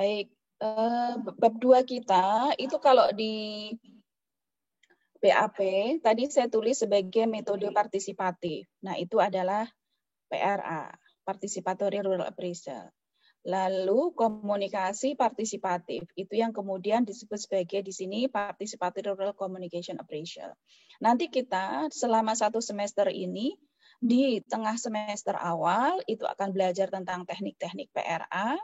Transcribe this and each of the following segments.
Baik, bab 2 kita itu kalau di BAP tadi saya tulis sebagai metode partisipatif. Nah, itu adalah PRA, Participatory Rural Appraisal. Lalu komunikasi partisipatif, itu yang kemudian disebut sebagai di sini Participatory Rural Communication Appraisal. Nanti kita selama 1 semester ini, di tengah semester awal itu akan belajar tentang teknik-teknik PRA,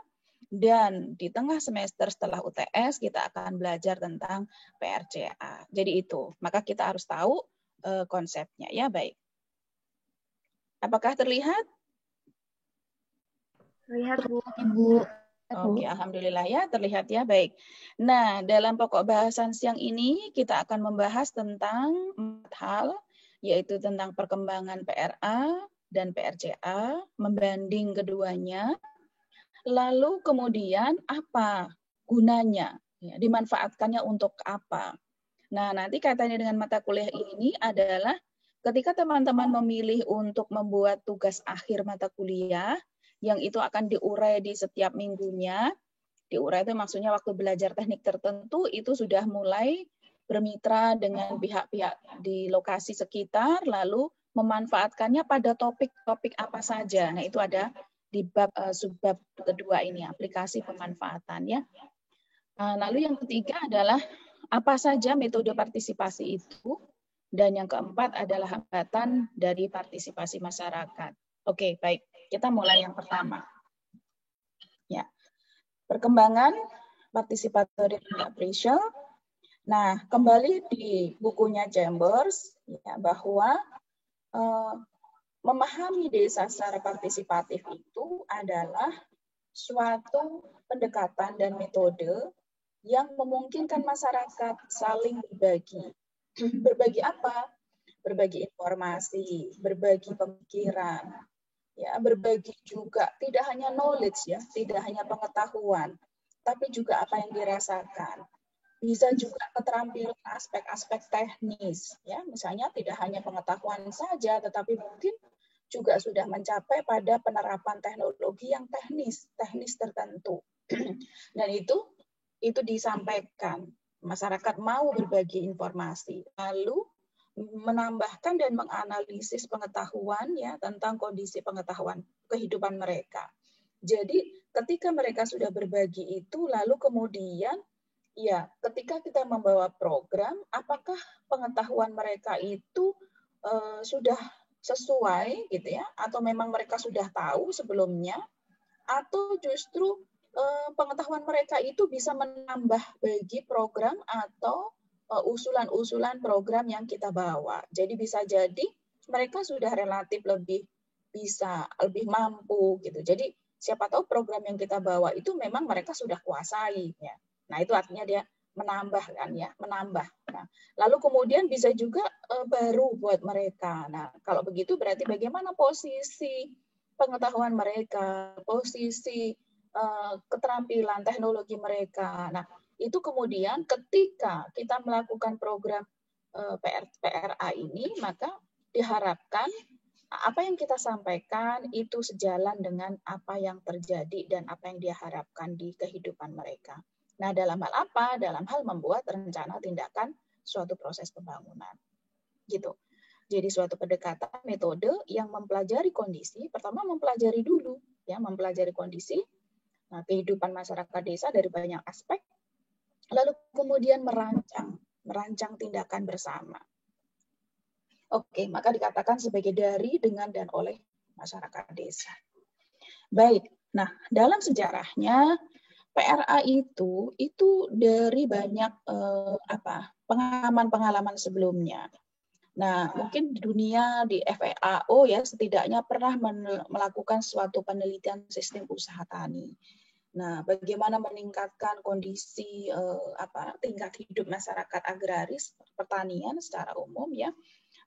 dan di tengah semester setelah UTS kita akan belajar tentang PRCA. Jadi itu, maka kita harus tahu konsepnya ya. Baik. Apakah terlihat? Terlihat, Bu. Ibu. Oke, alhamdulillah ya, terlihat ya, baik. Nah, dalam pokok bahasan siang ini kita akan membahas tentang 4 hal, yaitu tentang perkembangan PRA dan PRCA, membanding keduanya, lalu kemudian apa gunanya, ya, dimanfaatkannya untuk apa. Nah, nanti kaitannya dengan mata kuliah ini adalah ketika teman-teman memilih untuk membuat tugas akhir mata kuliah, yang itu akan diurai di setiap minggunya. Diurai itu maksudnya waktu belajar teknik tertentu itu sudah mulai bermitra dengan pihak-pihak di lokasi sekitar, lalu memanfaatkannya pada topik-topik apa saja. Nah, itu ada di bab subbab kedua ini, aplikasi pemanfaatan ya. Lalu yang ketiga adalah apa saja metode partisipasi itu, dan yang keempat adalah hambatan dari partisipasi masyarakat. Oke, baik. Kita mulai yang pertama. Ya. Perkembangan participatory appraisal. Nah, kembali di bukunya Chambers ya, bahwa memahami desa secara partisipatif itu adalah suatu pendekatan dan metode yang memungkinkan masyarakat saling berbagi. Berbagi apa? Berbagi informasi, berbagi pemikiran, ya, berbagi juga tidak hanya knowledge ya, tidak hanya pengetahuan, tapi juga apa yang dirasakan. Bisa juga keterampilan aspek-aspek teknis, ya, misalnya tidak hanya pengetahuan saja, tetapi mungkin juga sudah mencapai pada penerapan teknologi yang teknis tertentu. Dan itu disampaikan, masyarakat mau berbagi informasi, lalu menambahkan dan menganalisis pengetahuan ya tentang kondisi pengetahuan kehidupan mereka. Jadi ketika mereka sudah berbagi itu, lalu kemudian ya ketika kita membawa program, apakah pengetahuan mereka itu sudah sesuai gitu ya, atau memang mereka sudah tahu sebelumnya, atau justru pengetahuan mereka itu bisa menambah bagi program atau usulan-usulan program yang kita bawa. Jadi bisa jadi mereka sudah relatif lebih mampu gitu. Jadi siapa tahu program yang kita bawa itu memang mereka sudah kuasai ya. Nah, itu artinya dia menambah kan ya, menambah. Nah, lalu kemudian bisa juga baru buat mereka. Nah, kalau begitu berarti bagaimana posisi pengetahuan mereka, posisi keterampilan teknologi mereka. Nah, itu kemudian ketika kita melakukan program PRA ini, maka diharapkan apa yang kita sampaikan itu sejalan dengan apa yang terjadi dan apa yang diharapkan di kehidupan mereka. Nah, dalam hal apa? Dalam hal membuat rencana tindakan suatu proses pembangunan. Gitu. Jadi suatu pendekatan metode yang mempelajari kondisi, pertama mempelajari dulu, ya, mempelajari kondisi, kehidupan masyarakat desa dari banyak aspek, lalu kemudian merancang tindakan bersama. Oke, maka dikatakan sebagai dari, dengan, dan oleh masyarakat desa. Baik, nah dalam sejarahnya PRA itu dari banyak pengalaman-pengalaman sebelumnya. Nah, mungkin di dunia, di FAO ya setidaknya pernah melakukan suatu penelitian sistem usaha tani. Nah, bagaimana meningkatkan kondisi tingkat hidup masyarakat agraris pertanian secara umum ya.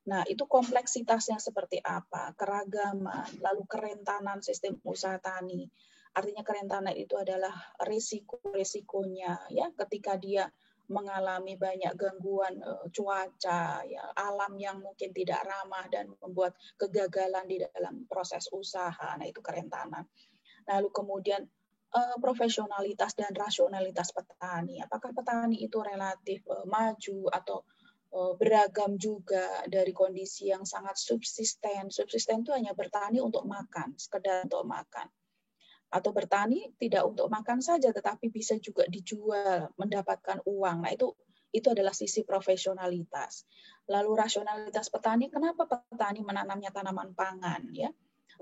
Nah, itu kompleksitasnya seperti apa, keragaman, lalu kerentanan sistem usaha tani. Artinya kerentanan itu adalah risiko-risikonya ya ketika dia mengalami banyak gangguan cuaca, ya, alam yang mungkin tidak ramah dan membuat kegagalan di dalam proses usaha. Nah, itu kerentanan. Lalu kemudian profesionalitas dan rasionalitas petani. Apakah petani itu relatif maju atau beragam juga dari kondisi yang sangat subsisten. Subsisten itu hanya bertani untuk makan, sekedar untuk makan. Atau bertani tidak untuk makan saja, tetapi bisa juga dijual, mendapatkan uang. Nah, itu adalah sisi profesionalitas. Lalu rasionalitas petani, kenapa petani menanamnya tanaman pangan, ya?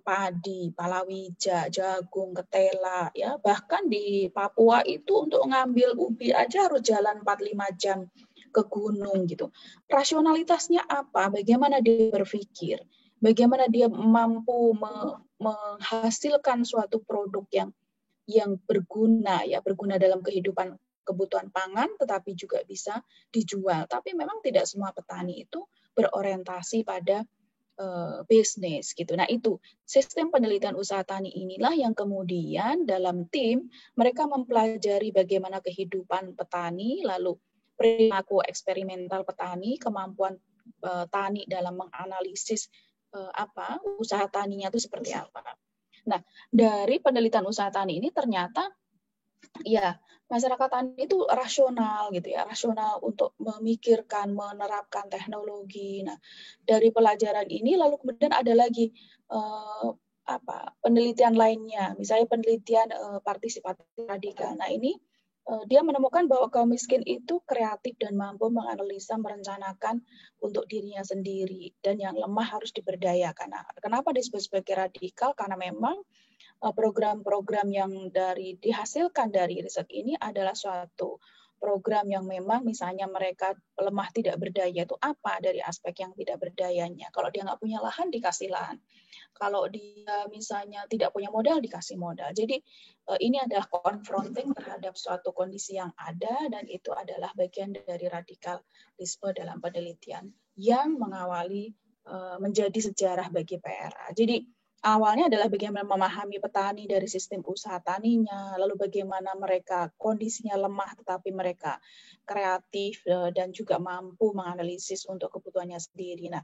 Padi, palawija, jagung, ketela, ya. Bahkan di Papua itu untuk ngambil ubi aja harus jalan 4-5 jam ke gunung gitu. Rasionalitasnya apa? Bagaimana dia berpikir? Bagaimana dia mampu menghasilkan suatu produk yang berguna, ya, berguna dalam kebutuhan pangan, tetapi juga bisa dijual. Tapi memang tidak semua petani itu berorientasi pada bisnis gitu. Nah, itu sistem penelitian usaha tani inilah yang kemudian dalam tim mereka mempelajari bagaimana kehidupan petani, lalu perilaku eksperimental petani, kemampuan tani dalam menganalisis usaha taninya itu seperti apa. Nah, dari penelitian usaha tani ini ternyata ya, masyarakat tani itu rasional gitu ya, rasional untuk memikirkan, menerapkan teknologi. Nah, dari pelajaran ini lalu kemudian ada lagi penelitian lainnya, misalnya penelitian partisipatif radikal. Nah, ini dia menemukan bahwa kaum miskin itu kreatif dan mampu menganalisa, merencanakan untuk dirinya sendiri, dan yang lemah harus diberdayakan. Nah, kenapa disebut sebagai radikal? Karena memang program-program yang dihasilkan dari riset ini adalah suatu program yang memang misalnya mereka lemah tidak berdaya itu apa dari aspek yang tidak berdayanya. Kalau dia nggak punya lahan, dikasih lahan. Kalau dia misalnya tidak punya modal, dikasih modal. Jadi ini adalah confronting terhadap suatu kondisi yang ada, dan itu adalah bagian dari radikalisme dalam penelitian yang mengawali menjadi sejarah bagi PRA. Jadi awalnya adalah bagaimana memahami petani dari sistem usaha taninya, lalu bagaimana mereka kondisinya lemah tetapi mereka kreatif dan juga mampu menganalisis untuk kebutuhannya sendiri. Nah,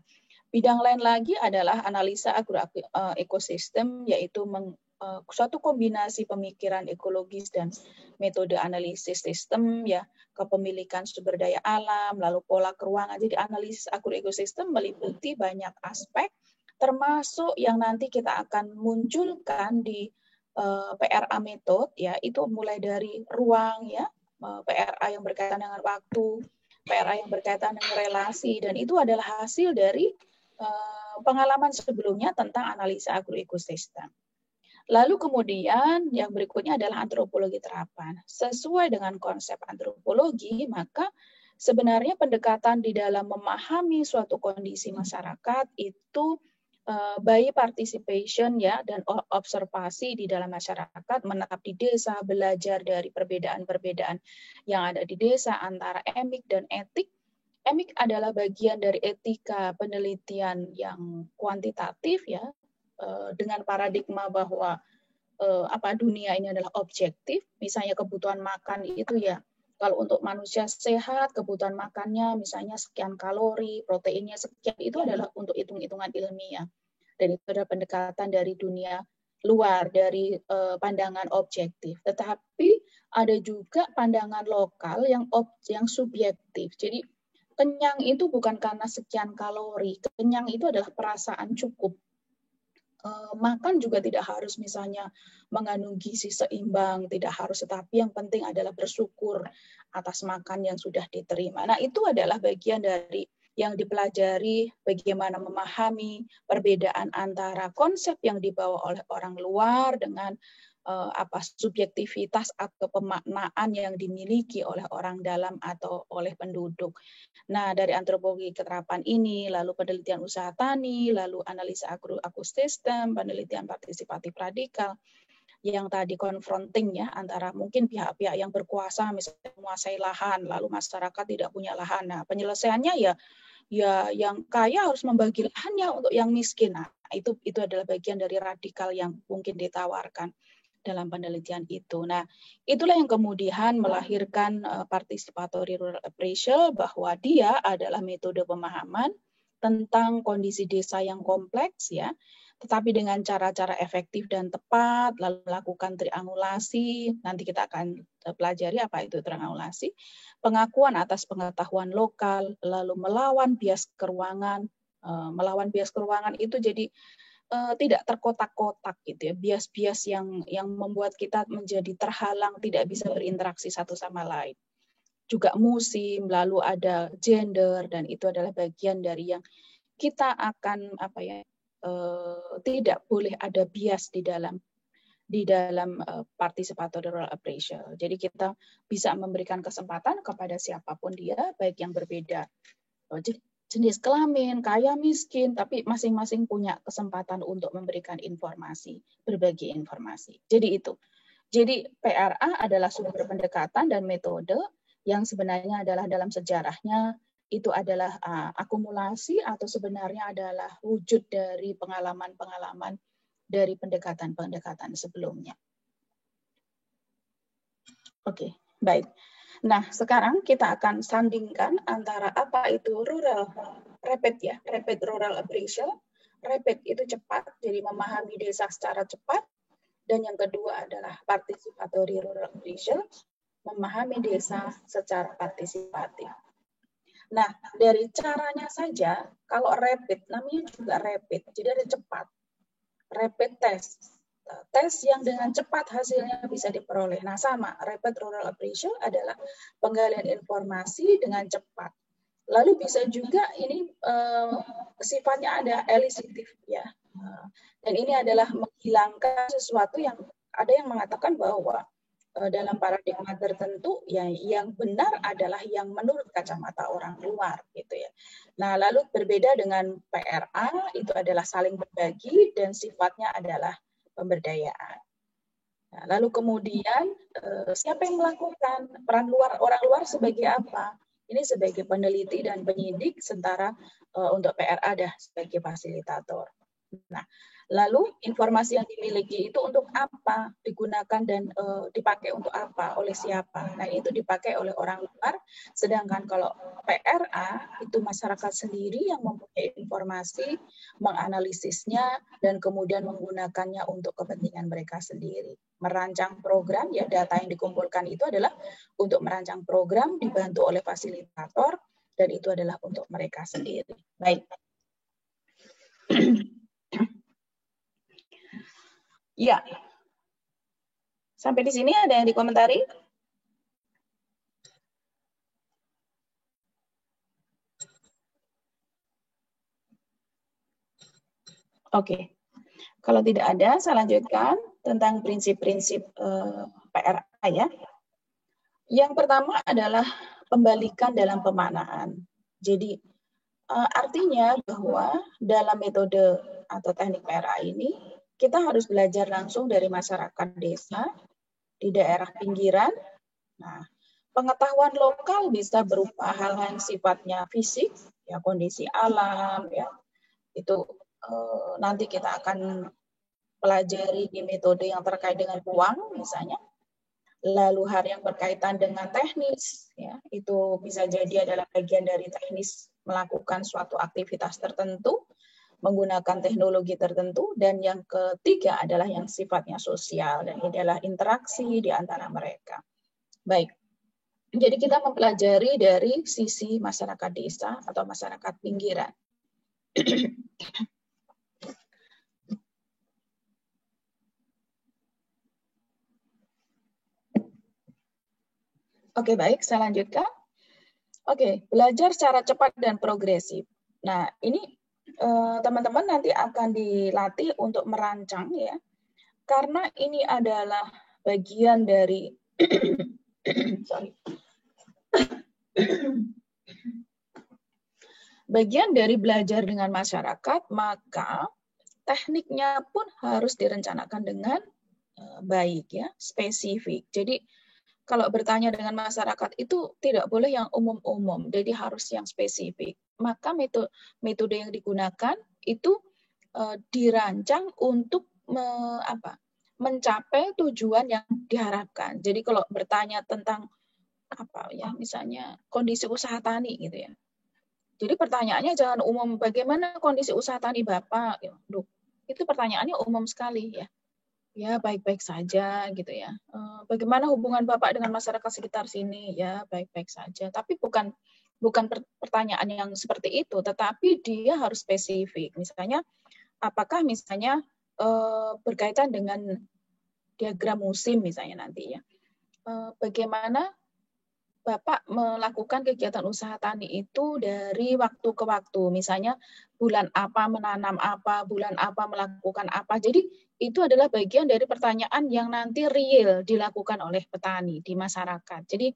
bidang lain lagi adalah analisa agroekosistem, yaitu suatu kombinasi pemikiran ekologis dan metode analisis sistem, ya, kepemilikan sumber daya alam, lalu pola keuangan. Jadi analisis agroekosistem meliputi banyak aspek, termasuk yang nanti kita akan munculkan di PRA metode, ya, itu mulai dari ruang, ya, PRA yang berkaitan dengan waktu, PRA yang berkaitan dengan relasi, dan itu adalah hasil dari pengalaman sebelumnya tentang analisa agroekosistem. Lalu kemudian yang berikutnya adalah antropologi terapan. Sesuai dengan konsep antropologi, maka sebenarnya pendekatan di dalam memahami suatu kondisi masyarakat itu by participation, ya, dan observasi di dalam masyarakat, menetap di desa, belajar dari perbedaan-perbedaan yang ada di desa antara emik dan etik. Emik adalah bagian dari etika penelitian yang kuantitatif, ya, dengan paradigma bahwa dunia ini adalah objektif. Misalnya kebutuhan makan itu, ya, kalau untuk manusia sehat, kebutuhan makannya misalnya sekian kalori, proteinnya sekian, itu adalah untuk hitung-hitungan ilmiah. Dan itu adalah pendekatan dari dunia luar, dari pandangan objektif. Tetapi ada juga pandangan lokal yang subjektif. Jadi kenyang itu bukan karena sekian kalori. Kenyang itu adalah perasaan cukup. Makan juga tidak harus misalnya mengandung gizi seimbang, tidak harus, tetapi yang penting adalah bersyukur atas makan yang sudah diterima. Nah, itu adalah bagian dari yang dipelajari, bagaimana memahami perbedaan antara konsep yang dibawa oleh orang luar dengan subjektivitas atau pemaknaan yang dimiliki oleh orang dalam atau oleh penduduk. Nah, dari antropologi keterapan ini, lalu penelitian usaha tani, lalu analisa agroekosistem, penelitian partisipatif radikal, yang tadi confronting, ya, antara mungkin pihak-pihak yang berkuasa, misalnya menguasai lahan, lalu masyarakat tidak punya lahan. Nah, penyelesaiannya ya yang kaya harus membagi lahannya untuk yang miskin. Nah, itu adalah bagian dari radikal yang mungkin ditawarkan dalam penelitian itu. Nah, itulah yang kemudian melahirkan participatory rural appraisal, bahwa dia adalah metode pemahaman tentang kondisi desa yang kompleks, ya, tetapi dengan cara-cara efektif dan tepat, lalu melakukan triangulasi. Nanti kita akan pelajari apa itu triangulasi. Pengakuan atas pengetahuan lokal, lalu melawan bias keruangan. Melawan bias keruangan itu jadi tidak terkotak-kotak gitu ya, bias-bias yang membuat kita menjadi terhalang, tidak bisa berinteraksi satu sama lain. Juga musim, lalu ada gender, dan itu adalah bagian dari yang kita akan tidak boleh ada bias di dalam participatory role appraisal. Jadi kita bisa memberikan kesempatan kepada siapapun dia, baik yang berbeda jenis kelamin, kaya miskin, tapi masing-masing punya kesempatan untuk memberikan informasi, berbagi informasi. Jadi itu. Jadi PRA adalah sumber pendekatan dan metode yang sebenarnya adalah dalam sejarahnya itu adalah akumulasi atau sebenarnya adalah wujud dari pengalaman-pengalaman dari pendekatan-pendekatan sebelumnya. Oke, baik. Nah, sekarang kita akan sandingkan antara apa itu rapid rural appraisal. Rapid itu cepat, jadi memahami desa secara cepat. Dan yang kedua adalah participatory rural appraisal, memahami desa secara partisipatif. Nah, dari caranya saja, kalau rapid, namanya juga rapid, jadi ada cepat. Rapid test. Tes yang dengan cepat hasilnya bisa diperoleh. Nah, sama, rapid rural appraisal adalah penggalian informasi dengan cepat. Lalu bisa juga ini sifatnya ada elicitive ya. Dan ini adalah menghilangkan sesuatu yang ada yang mengatakan bahwa dalam paradigma tertentu yang benar adalah yang menurut kacamata orang luar gitu ya. Nah, lalu berbeda dengan PRA itu adalah saling berbagi dan sifatnya adalah pemberdayaan. Nah, lalu kemudian siapa yang melakukan peran orang luar sebagai apa? Ini sebagai peneliti dan penyidik, sementara untuk PRA ada sebagai fasilitator. Nah, lalu informasi yang dimiliki itu untuk apa digunakan dan dipakai untuk apa, oleh siapa? Nah, itu dipakai oleh orang luar, sedangkan kalau PRA itu masyarakat sendiri yang mempunyai informasi, menganalisisnya, dan kemudian menggunakannya untuk kepentingan mereka sendiri. Merancang program, ya data yang dikumpulkan itu adalah untuk merancang program dibantu oleh fasilitator, dan itu adalah untuk mereka sendiri. Baik. Ya. Sampai di sini ada yang dikomentari? Oke. Kalau tidak ada, saya lanjutkan tentang prinsip-prinsip PRA ya. Yang pertama adalah pembalikan dalam pemaknaan. Jadi artinya bahwa dalam metode atau teknik PRA ini kita harus belajar langsung dari masyarakat desa di daerah pinggiran. Nah, pengetahuan lokal bisa berupa hal-hal yang sifatnya fisik, ya kondisi alam, ya itu nanti kita akan pelajari di metode yang terkait dengan ruang misalnya. Lalu hal yang berkaitan dengan teknis, ya itu bisa jadi adalah bagian dari teknis melakukan suatu aktivitas tertentu menggunakan teknologi tertentu, dan yang ketiga adalah yang sifatnya sosial, dan ini adalah interaksi di antara mereka. Baik, jadi kita mempelajari dari sisi masyarakat desa atau masyarakat pinggiran. Oke, baik, saya lanjutkan. Oke, belajar secara cepat dan progresif. Nah, ini teman-teman nanti akan dilatih untuk merancang ya, karena ini adalah bagian dari bagian dari belajar dengan masyarakat, maka tekniknya pun harus direncanakan dengan baik ya, spesifik. Jadi kalau bertanya dengan masyarakat itu tidak boleh yang umum-umum, jadi harus yang spesifik. Maka metode yang digunakan itu dirancang untuk mencapai tujuan yang diharapkan. Jadi kalau bertanya tentang apa ya, misalnya kondisi usaha tani gitu ya. Jadi pertanyaannya jangan umum, bagaimana kondisi usaha tani Bapak? Duh, itu pertanyaannya umum sekali ya. Ya, baik-baik saja gitu ya. Bagaimana hubungan Bapak dengan masyarakat sekitar sini? Ya, baik-baik saja. Tapi bukan pertanyaan yang seperti itu, tetapi dia harus spesifik. Misalnya, apakah misalnya berkaitan dengan diagram musim misalnya nanti ya. Bagaimana Bapak melakukan kegiatan usaha tani itu dari waktu ke waktu, misalnya bulan apa menanam apa, bulan apa melakukan apa. Jadi itu adalah bagian dari pertanyaan yang nanti real dilakukan oleh petani di masyarakat. Jadi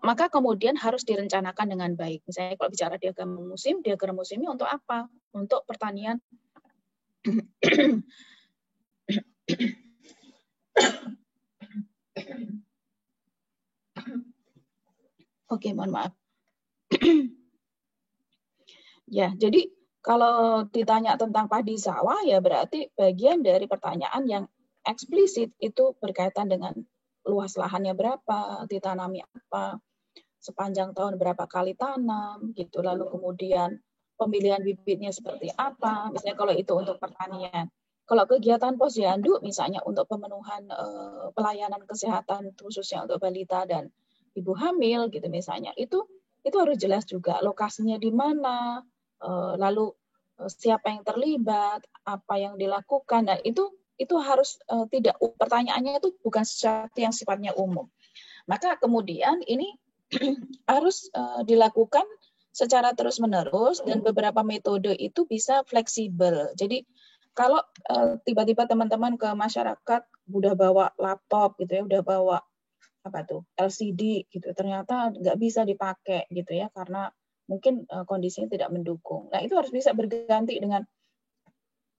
maka kemudian harus direncanakan dengan baik. Misalnya kalau bicara diagram musimnya untuk apa? Untuk pertanian. Oke, mohon maaf. Ya, jadi kalau ditanya tentang padi sawah, ya berarti bagian dari pertanyaan yang eksplisit itu berkaitan dengan luas lahannya berapa, ditanami apa, sepanjang tahun berapa kali tanam, gitu. Lalu kemudian pemilihan bibitnya seperti apa, misalnya kalau itu untuk pertanian. Kalau kegiatan posyandu, misalnya untuk pemenuhan pelayanan kesehatan khususnya untuk balita dan ibu hamil, gitu misalnya, itu harus jelas juga lokasinya di mana, lalu siapa yang terlibat, apa yang dilakukan. Nah, itu harus tidak, pertanyaannya itu bukan sesuatu yang sifatnya umum. Maka kemudian ini harus dilakukan secara terus-menerus dan beberapa metode itu bisa fleksibel. Jadi kalau tiba-tiba teman-teman ke masyarakat udah bawa laptop gitu ya, udah bawa apa tuh LCD gitu, ternyata nggak bisa dipakai gitu ya karena mungkin kondisinya tidak mendukung. Nah, itu harus bisa berganti dengan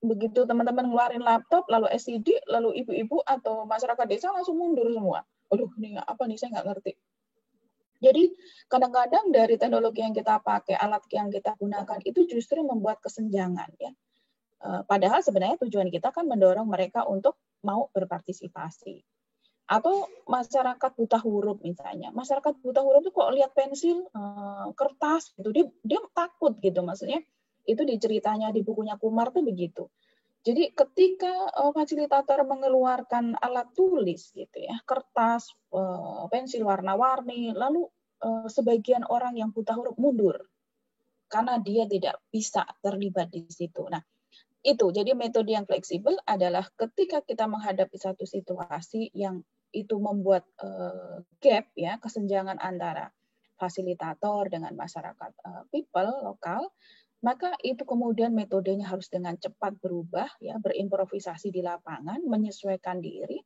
begitu teman-teman ngeluarin laptop, lalu LCD, lalu ibu-ibu atau masyarakat desa langsung mundur semua. Aduh, ini apa nih, saya nggak ngerti. Jadi kadang-kadang dari teknologi yang kita pakai, alat yang kita gunakan itu justru membuat kesenjangan ya. Padahal sebenarnya tujuan kita kan mendorong mereka untuk mau berpartisipasi. Atau masyarakat buta huruf misalnya. Masyarakat buta huruf itu kok lihat pensil, kertas gitu, dia takut gitu. Maksudnya itu diceritanya di bukunya Kumar tuh begitu. Jadi ketika fasilitator mengeluarkan alat tulis gitu ya, kertas, pensil warna-warni, lalu sebagian orang yang buta huruf mundur karena dia tidak bisa terlibat di situ. Nah, itu jadi metode yang fleksibel adalah ketika kita menghadapi satu situasi yang itu membuat gap ya, kesenjangan antara fasilitator dengan masyarakat people lokal, maka itu kemudian metodenya harus dengan cepat berubah ya, berimprovisasi di lapangan, menyesuaikan diri.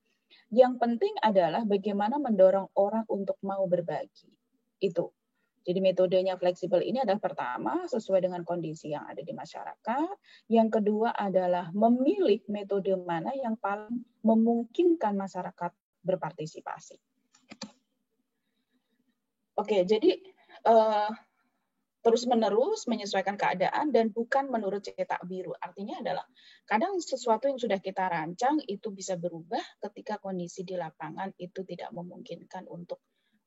Yang penting adalah bagaimana mendorong orang untuk mau berbagi. Itu. Jadi metodenya fleksibel ini adalah pertama sesuai dengan kondisi yang ada di masyarakat. Yang kedua adalah memilih metode mana yang paling memungkinkan masyarakat berpartisipasi. Oke, jadi terus-menerus menyesuaikan keadaan dan bukan menurut cetak biru. Artinya adalah kadang sesuatu yang sudah kita rancang itu bisa berubah ketika kondisi di lapangan itu tidak memungkinkan untuk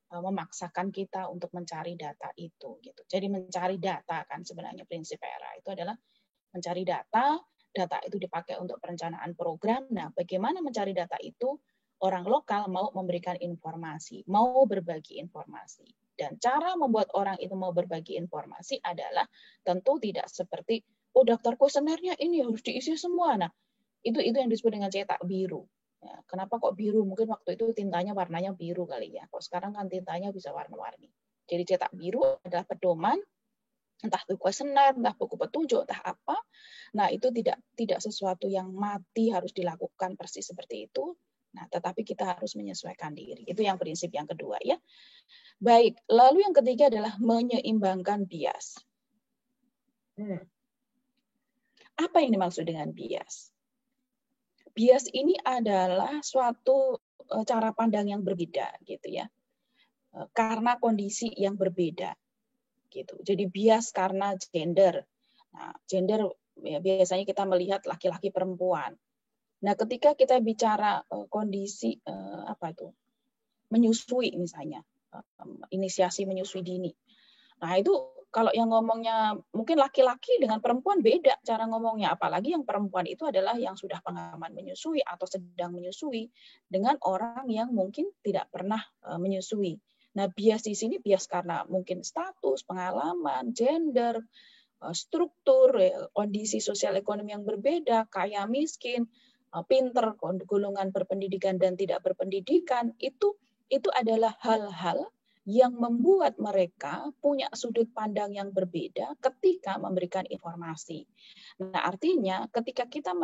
memaksakan kita untuk mencari data itu gitu. Jadi mencari data kan sebenarnya prinsip ERA itu adalah mencari data itu dipakai untuk perencanaan program. Nah, bagaimana mencari data itu? Orang lokal mau memberikan informasi, mau berbagi informasi. Dan cara membuat orang itu mau berbagi informasi adalah tentu tidak seperti daftar kuesionernya ini harus diisi semua. Nah, itu yang disebut dengan cetak biru. Ya, kenapa kok biru? Mungkin waktu itu tintanya warnanya biru kali ya. Kok sekarang kan tintanya bisa warna-warni. Jadi cetak biru adalah pedoman, entah itu kuesioner, entah buku petunjuk, entah apa. Nah, itu tidak sesuatu yang mati harus dilakukan persis seperti itu. Nah, tetapi kita harus menyesuaikan diri. Itu yang prinsip yang kedua ya. Baik, lalu yang ketiga adalah menyeimbangkan bias. Apa yang dimaksud dengan bias? Bias ini adalah suatu cara pandang yang berbeda gitu ya. Karena kondisi yang berbeda gitu. Jadi bias karena gender. Nah, gender ya, biasanya kita melihat laki-laki perempuan. Nah, ketika kita bicara kondisi menyusui misalnya, inisiasi menyusui dini. Nah, itu Kalau yang ngomongnya mungkin laki-laki dengan perempuan beda cara ngomongnya, apalagi yang perempuan itu adalah yang sudah pengalaman menyusui atau sedang menyusui dengan orang yang mungkin tidak pernah menyusui. Nah, bias di sini bias karena mungkin status, pengalaman, gender, struktur, kondisi sosial ekonomi yang berbeda, kaya miskin, pinter, golongan berpendidikan dan tidak berpendidikan, itu adalah hal-hal yang membuat mereka punya sudut pandang yang berbeda ketika memberikan informasi. Nah, artinya ketika kita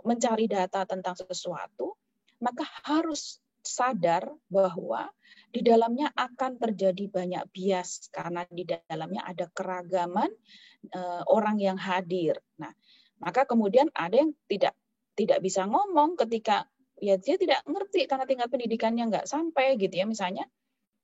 mencari data tentang sesuatu, maka harus sadar bahwa di dalamnya akan terjadi banyak bias karena di dalamnya ada keragaman orang yang hadir. Nah, maka kemudian ada yang tidak bisa ngomong ketika ya dia tidak ngerti karena tingkat pendidikannya nggak sampai gitu ya, misalnya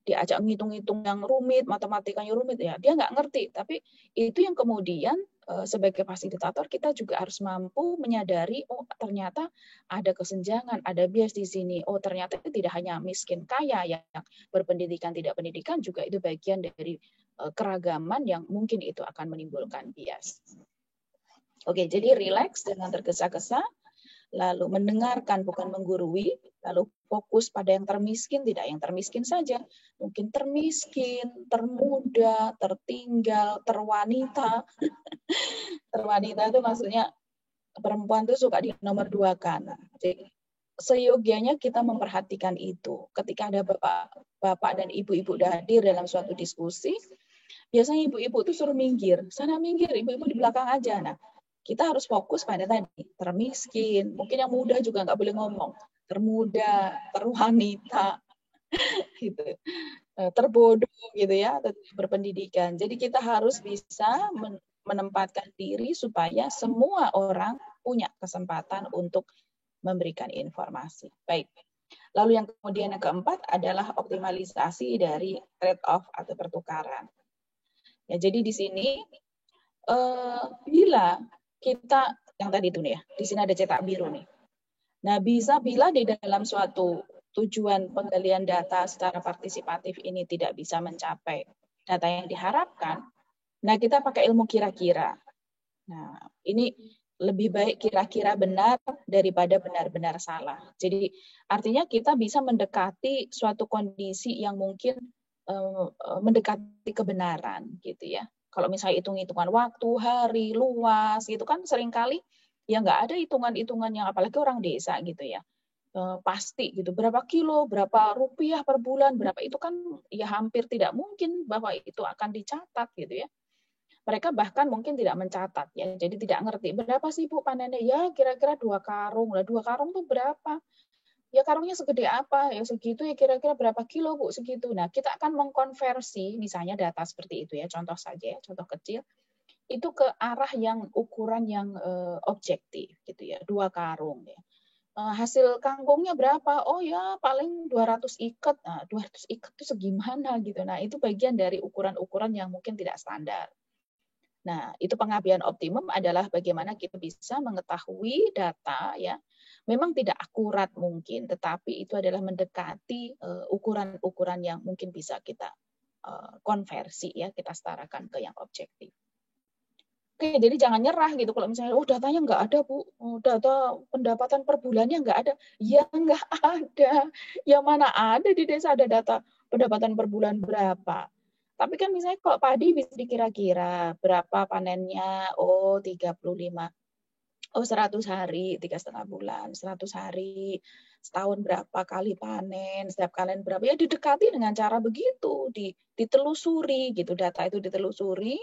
diajak ngitung-ngitung yang rumit, matematikanya rumit, ya dia nggak ngerti. Tapi itu yang kemudian sebagai fasilitator kita juga harus mampu menyadari, oh ternyata ada kesenjangan, ada bias di sini. Oh ternyata itu tidak hanya miskin kaya yang berpendidikan tidak pendidikan, juga itu bagian dari keragaman yang mungkin itu akan menimbulkan bias. Oke, jadi rileks dengan tergesa-gesa, lalu mendengarkan bukan menggurui, lalu fokus pada yang termiskin, tidak yang termiskin saja, mungkin termiskin, termuda, tertinggal, terwanita. Terwanita itu maksudnya perempuan itu suka di nomor 2-kan. Jadi seyogianya kita memperhatikan itu. Ketika ada bapak dan ibu-ibu hadir dalam suatu diskusi, biasanya ibu-ibu itu suruh minggir, sana minggir, ibu-ibu di belakang aja. Nah, kita harus fokus pada tadi, termiskin, mungkin yang muda juga nggak boleh ngomong, termuda, terwanita, gitu, terbodoh gitu ya, atau berpendidikan. Jadi kita harus bisa menempatkan diri supaya semua orang punya kesempatan untuk memberikan informasi. Baik. Lalu yang kemudian yang keempat adalah optimalisasi dari trade-off atau pertukaran. Ya, jadi di sini bila kita yang tadi itu nih ya, di sini ada cetak biru nih. Nah, bila di dalam suatu tujuan penggalian data secara partisipatif ini tidak bisa mencapai data yang diharapkan, nah kita pakai ilmu kira-kira. Nah, ini lebih baik kira-kira benar daripada benar-benar salah. Jadi artinya kita bisa mendekati suatu kondisi yang mungkin mendekati kebenaran gitu ya. Kalau misalnya hitung-hitungan waktu, hari, luas gitu kan seringkali ya nggak ada hitungan-hitungan yang apalagi orang desa gitu ya. Pasti gitu berapa kilo, berapa rupiah per bulan, berapa itu kan ya hampir tidak mungkin bahwa itu akan dicatat gitu ya. Mereka bahkan mungkin tidak mencatat ya, jadi tidak ngerti berapa sih Bu panennya, ya kira-kira 2 karung lah, 2 karung tuh berapa? Ya karungnya segede apa? Ya segitu ya kira-kira berapa kilo Bu segitu. Nah kita akan mengkonversi misalnya data seperti itu ya, contoh saja ya, contoh kecil, itu ke arah yang ukuran yang objektif gitu ya, 2 karung ya. Hasil kangkungnya berapa? Oh ya paling 200 ikat. Nah 200 ikat itu segimana gitu. Nah itu bagian dari ukuran-ukuran yang mungkin tidak standar. Nah, itu pengabian optimum adalah bagaimana kita bisa mengetahui data ya. Memang tidak akurat mungkin, tetapi itu adalah mendekati ukuran-ukuran yang mungkin bisa kita konversi ya, kita setarakan ke yang objektif. Oke, jadi jangan nyerah gitu kalau misalnya oh datanya nggak ada Bu, data pendapatan per bulannya nggak ada. Ya nggak ada. Yang mana ada di desa ada data pendapatan per bulan berapa. Tapi kan misalnya kalau padi bisa dikira-kira berapa panennya, oh 35. Oh 100 hari, 3,5 bulan, 100 hari, setahun berapa kali panen, setiap kalian berapa, ya didekati dengan cara begitu, ditelusuri gitu, data itu ditelusuri,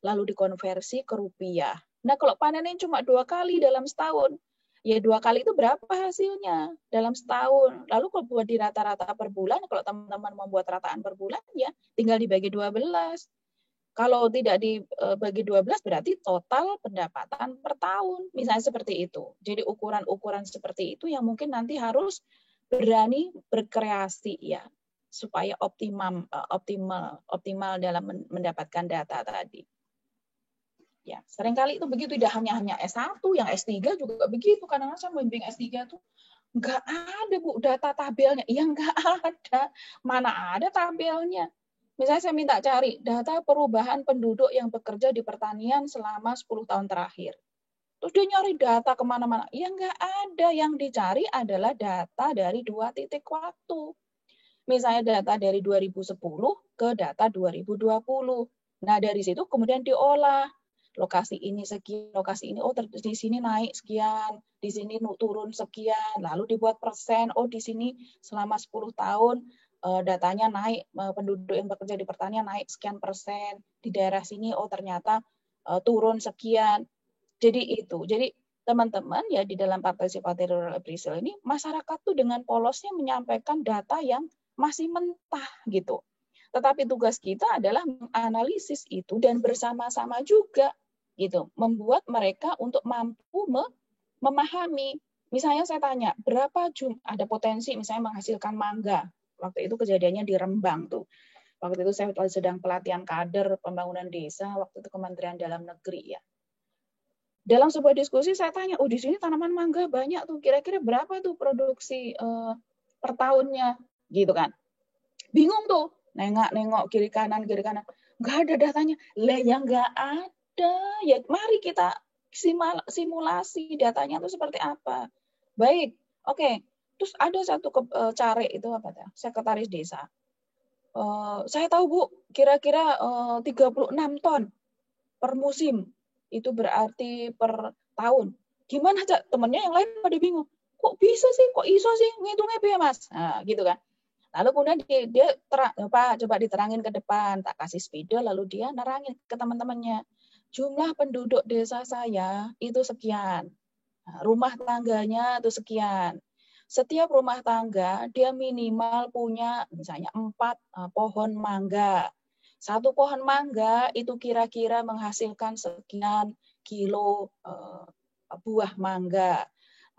lalu dikonversi ke rupiah. Nah kalau panennya cuma 2 kali dalam setahun, ya 2 kali itu berapa hasilnya dalam setahun. Lalu kalau buat di rata-rata per bulan, kalau teman-teman membuat rataan per bulan, ya tinggal dibagi 12. Kalau tidak dibagi 12 berarti total pendapatan per tahun. Misalnya seperti itu. Jadi ukuran-ukuran seperti itu yang mungkin nanti harus berani berkreasi ya supaya optimal dalam mendapatkan data tadi. Ya, seringkali itu begitu, tidak hanya S1, yang S3 juga begitu. Kadang-kadang saya membimbing S3 tuh nggak ada Bu data tabelnya. Ya nggak ada. Mana ada tabelnya. Misalnya saya minta cari data perubahan penduduk yang bekerja di pertanian selama 10 tahun terakhir. Terus dia nyari data kemana-mana. Ya nggak ada. Yang dicari adalah data dari 2 titik waktu. Misalnya data dari 2010 ke data 2020. Nah, dari situ kemudian diolah. Lokasi ini sekian, lokasi ini, oh di sini naik sekian, di sini turun sekian, lalu dibuat persen, oh di sini selama 10 tahun datanya naik, penduduk yang bekerja di pertanian naik sekian persen, di daerah sini oh ternyata turun sekian. Jadi itu. Jadi teman-teman ya di dalam participative rural appraisal ini masyarakat tuh dengan polosnya menyampaikan data yang masih mentah gitu. Tetapi tugas kita adalah menganalisis itu dan bersama-sama juga gitu, membuat mereka untuk mampu memahami. Misalnya saya tanya, berapa ada potensi misalnya menghasilkan mangga. Waktu itu kejadiannya di Rembang tuh. Waktu itu saya sedang pelatihan kader pembangunan desa, waktu itu Kementerian Dalam Negeri ya. Dalam sebuah diskusi saya tanya, oh di sini tanaman mangga banyak tuh, kira-kira berapa tuh produksi per tahunnya, gitu kan? Bingung tuh, nengok kiri kanan, nggak ada datanya. Lah ya nggak ada, ya mari kita simulasi datanya itu seperti apa. Baik, oke. Terus ada satu care itu apa ya? Sekretaris desa. Saya tahu Bu, kira-kira 36 ton per musim. Itu berarti per tahun. Gimana Cak? Temennya yang lain pada bingung. Kok bisa sih? Kok iso sih? Ngitungnya ya Mas? Nah, gitu kan. Lalu kemudian dia Pak, coba diterangin ke depan. Tak kasih spidol, lalu dia nerangin ke teman-temannya. Jumlah penduduk desa saya itu sekian. Nah, rumah tangganya itu sekian. Setiap rumah tangga dia minimal punya misalnya 4 pohon mangga. Satu pohon mangga itu kira-kira menghasilkan sekian kilo buah mangga.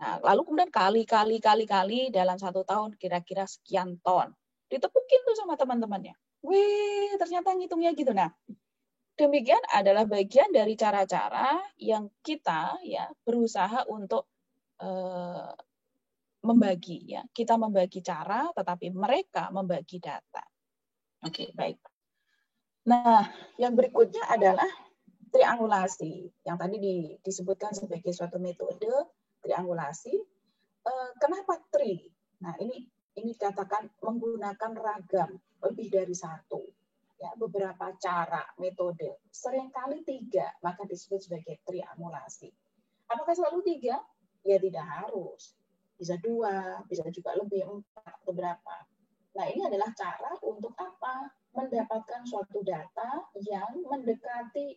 Nah, lalu kemudian kali dalam 1 tahun kira-kira sekian ton. Ditepukin tuh sama teman-temannya. Wih, ternyata ngitungnya gitu. Nah, demikian adalah bagian dari cara-cara yang kita ya berusaha untuk membagi ya. Kita membagi cara, tetapi mereka membagi data. Oke, baik. Nah, yang berikutnya adalah triangulasi. Yang tadi disebutkan sebagai suatu metode triangulasi. Kenapa tri? Nah, ini dikatakan menggunakan ragam, lebih dari satu. Ya, beberapa cara, metode. Seringkali 3, maka disebut sebagai triangulasi. Apakah selalu 3? Ya tidak harus. Bisa 2, bisa juga lebih 4 atau berapa. Nah, ini adalah cara untuk apa? Mendapatkan suatu data yang mendekati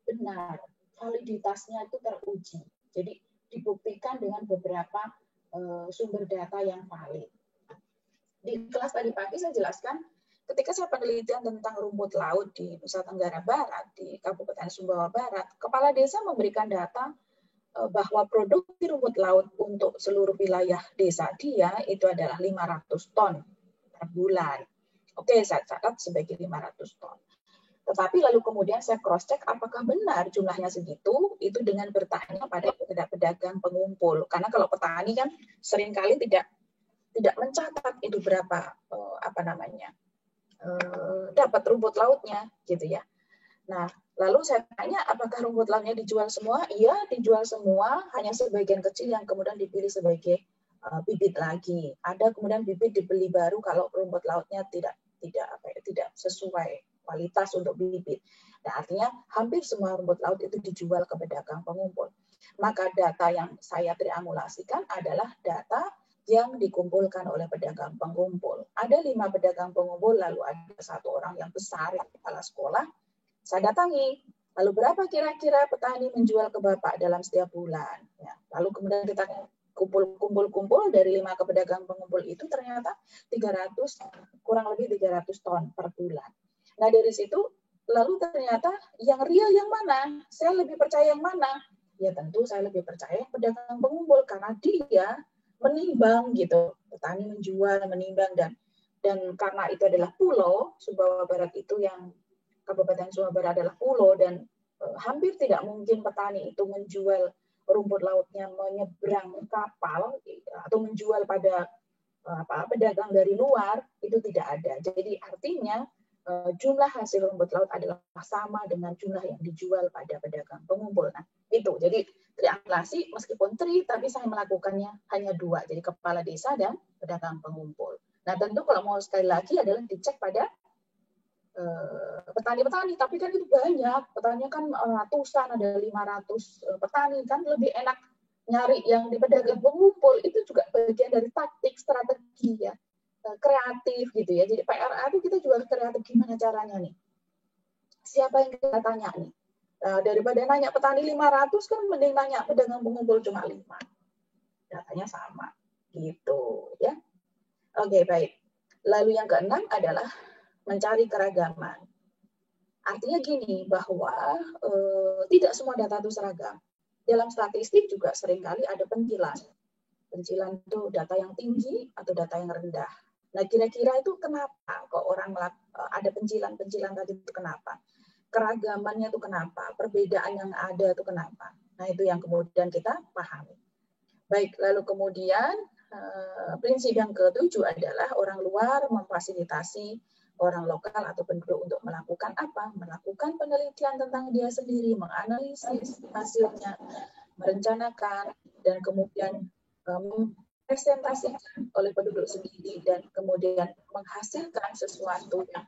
benar. Validitasnya itu teruji. Jadi dibuktikan dengan beberapa sumber data yang valid. Di kelas tadi pagi saya jelaskan, ketika saya penelitian tentang rumput laut di Nusa Tenggara Barat, di Kabupaten Sumbawa Barat, kepala desa memberikan data bahwa produksi rumput laut untuk seluruh wilayah desa dia itu adalah 500 ton per bulan. Oke, saya catat sebagai 500 ton. Tetapi lalu kemudian saya cross-check apakah benar jumlahnya segitu, itu dengan bertanya pada pedagang pengumpul. Karena kalau petani kan seringkali tidak mencatat itu berapa dapat rumput lautnya gitu ya. Nah, lalu saya tanya apakah rumput lautnya dijual semua? Iya, dijual semua, hanya sebagian kecil yang kemudian dipilih sebagai bibit lagi. Ada kemudian bibit dibeli baru kalau rumput lautnya tidak sesuai kualitas untuk bibit. Nah, artinya hampir semua rumput laut itu dijual ke pedagang pengumpul. Maka data yang saya triangulasikan adalah data yang dikumpulkan oleh pedagang pengumpul. Ada 5 pedagang pengumpul, lalu ada 1 orang yang besar, yang kepala sekolah. Saya datangi, lalu berapa kira-kira petani menjual ke Bapak dalam setiap bulan? Ya, lalu kemudian kita kumpul dari 5 pedagang pengumpul itu ternyata kurang lebih 300 ton per bulan. Nah, dari situ lalu ternyata yang real yang mana? Saya lebih percaya yang mana? Ya tentu saya lebih percaya pedagang pengumpul karena dia menimbang gitu. Petani menjual, menimbang dan karena itu adalah pulau, Sumbawa Barat itu yang Kabupaten Sumbawa Barat adalah pulau dan hampir tidak mungkin petani itu menjual rumput lautnya menyeberang kapal atau menjual pada pedagang dari luar, itu tidak ada. Jadi artinya jumlah hasil rumput laut adalah sama dengan jumlah yang dijual pada pedagang pengumpul. Nah, itu. Jadi triangulasi meskipun tapi saya melakukannya hanya 2. Jadi kepala desa dan pedagang pengumpul. Nah, tentu kalau mau sekali lagi adalah dicek pada petani-petani, tapi kan itu banyak. Petani kan ratusan, ada 500 petani, kan lebih enak nyari yang di pedagang pengumpul. Itu juga bagian dari taktik, strategi ya. Kreatif gitu ya. Jadi PRA itu kita juga kreatif gimana caranya nih. Siapa yang kita tanya nih? Daripada nanya petani 500 kan mending nanya pedagang pengumpul cuma 5. Datanya sama gitu ya. Oke, baik. Lalu yang keenam adalah mencari keragaman. Artinya gini bahwa tidak semua data itu seragam. Dalam statistik juga seringkali ada pencilan. Pencilan itu data yang tinggi atau data yang rendah. Nah, kira-kira itu kenapa kok orang ada pencilan-pencilan tadi itu kenapa? Keragamannya itu kenapa? Perbedaan yang ada itu kenapa? Nah, itu yang kemudian kita pahami. Baik, lalu kemudian prinsip yang ke-7 adalah orang luar memfasilitasi orang lokal atau penduduk untuk melakukan apa? Melakukan penelitian tentang dia sendiri, menganalisis hasilnya, merencanakan, dan kemudian presentasikan oleh penduduk sendiri dan kemudian menghasilkan sesuatu yang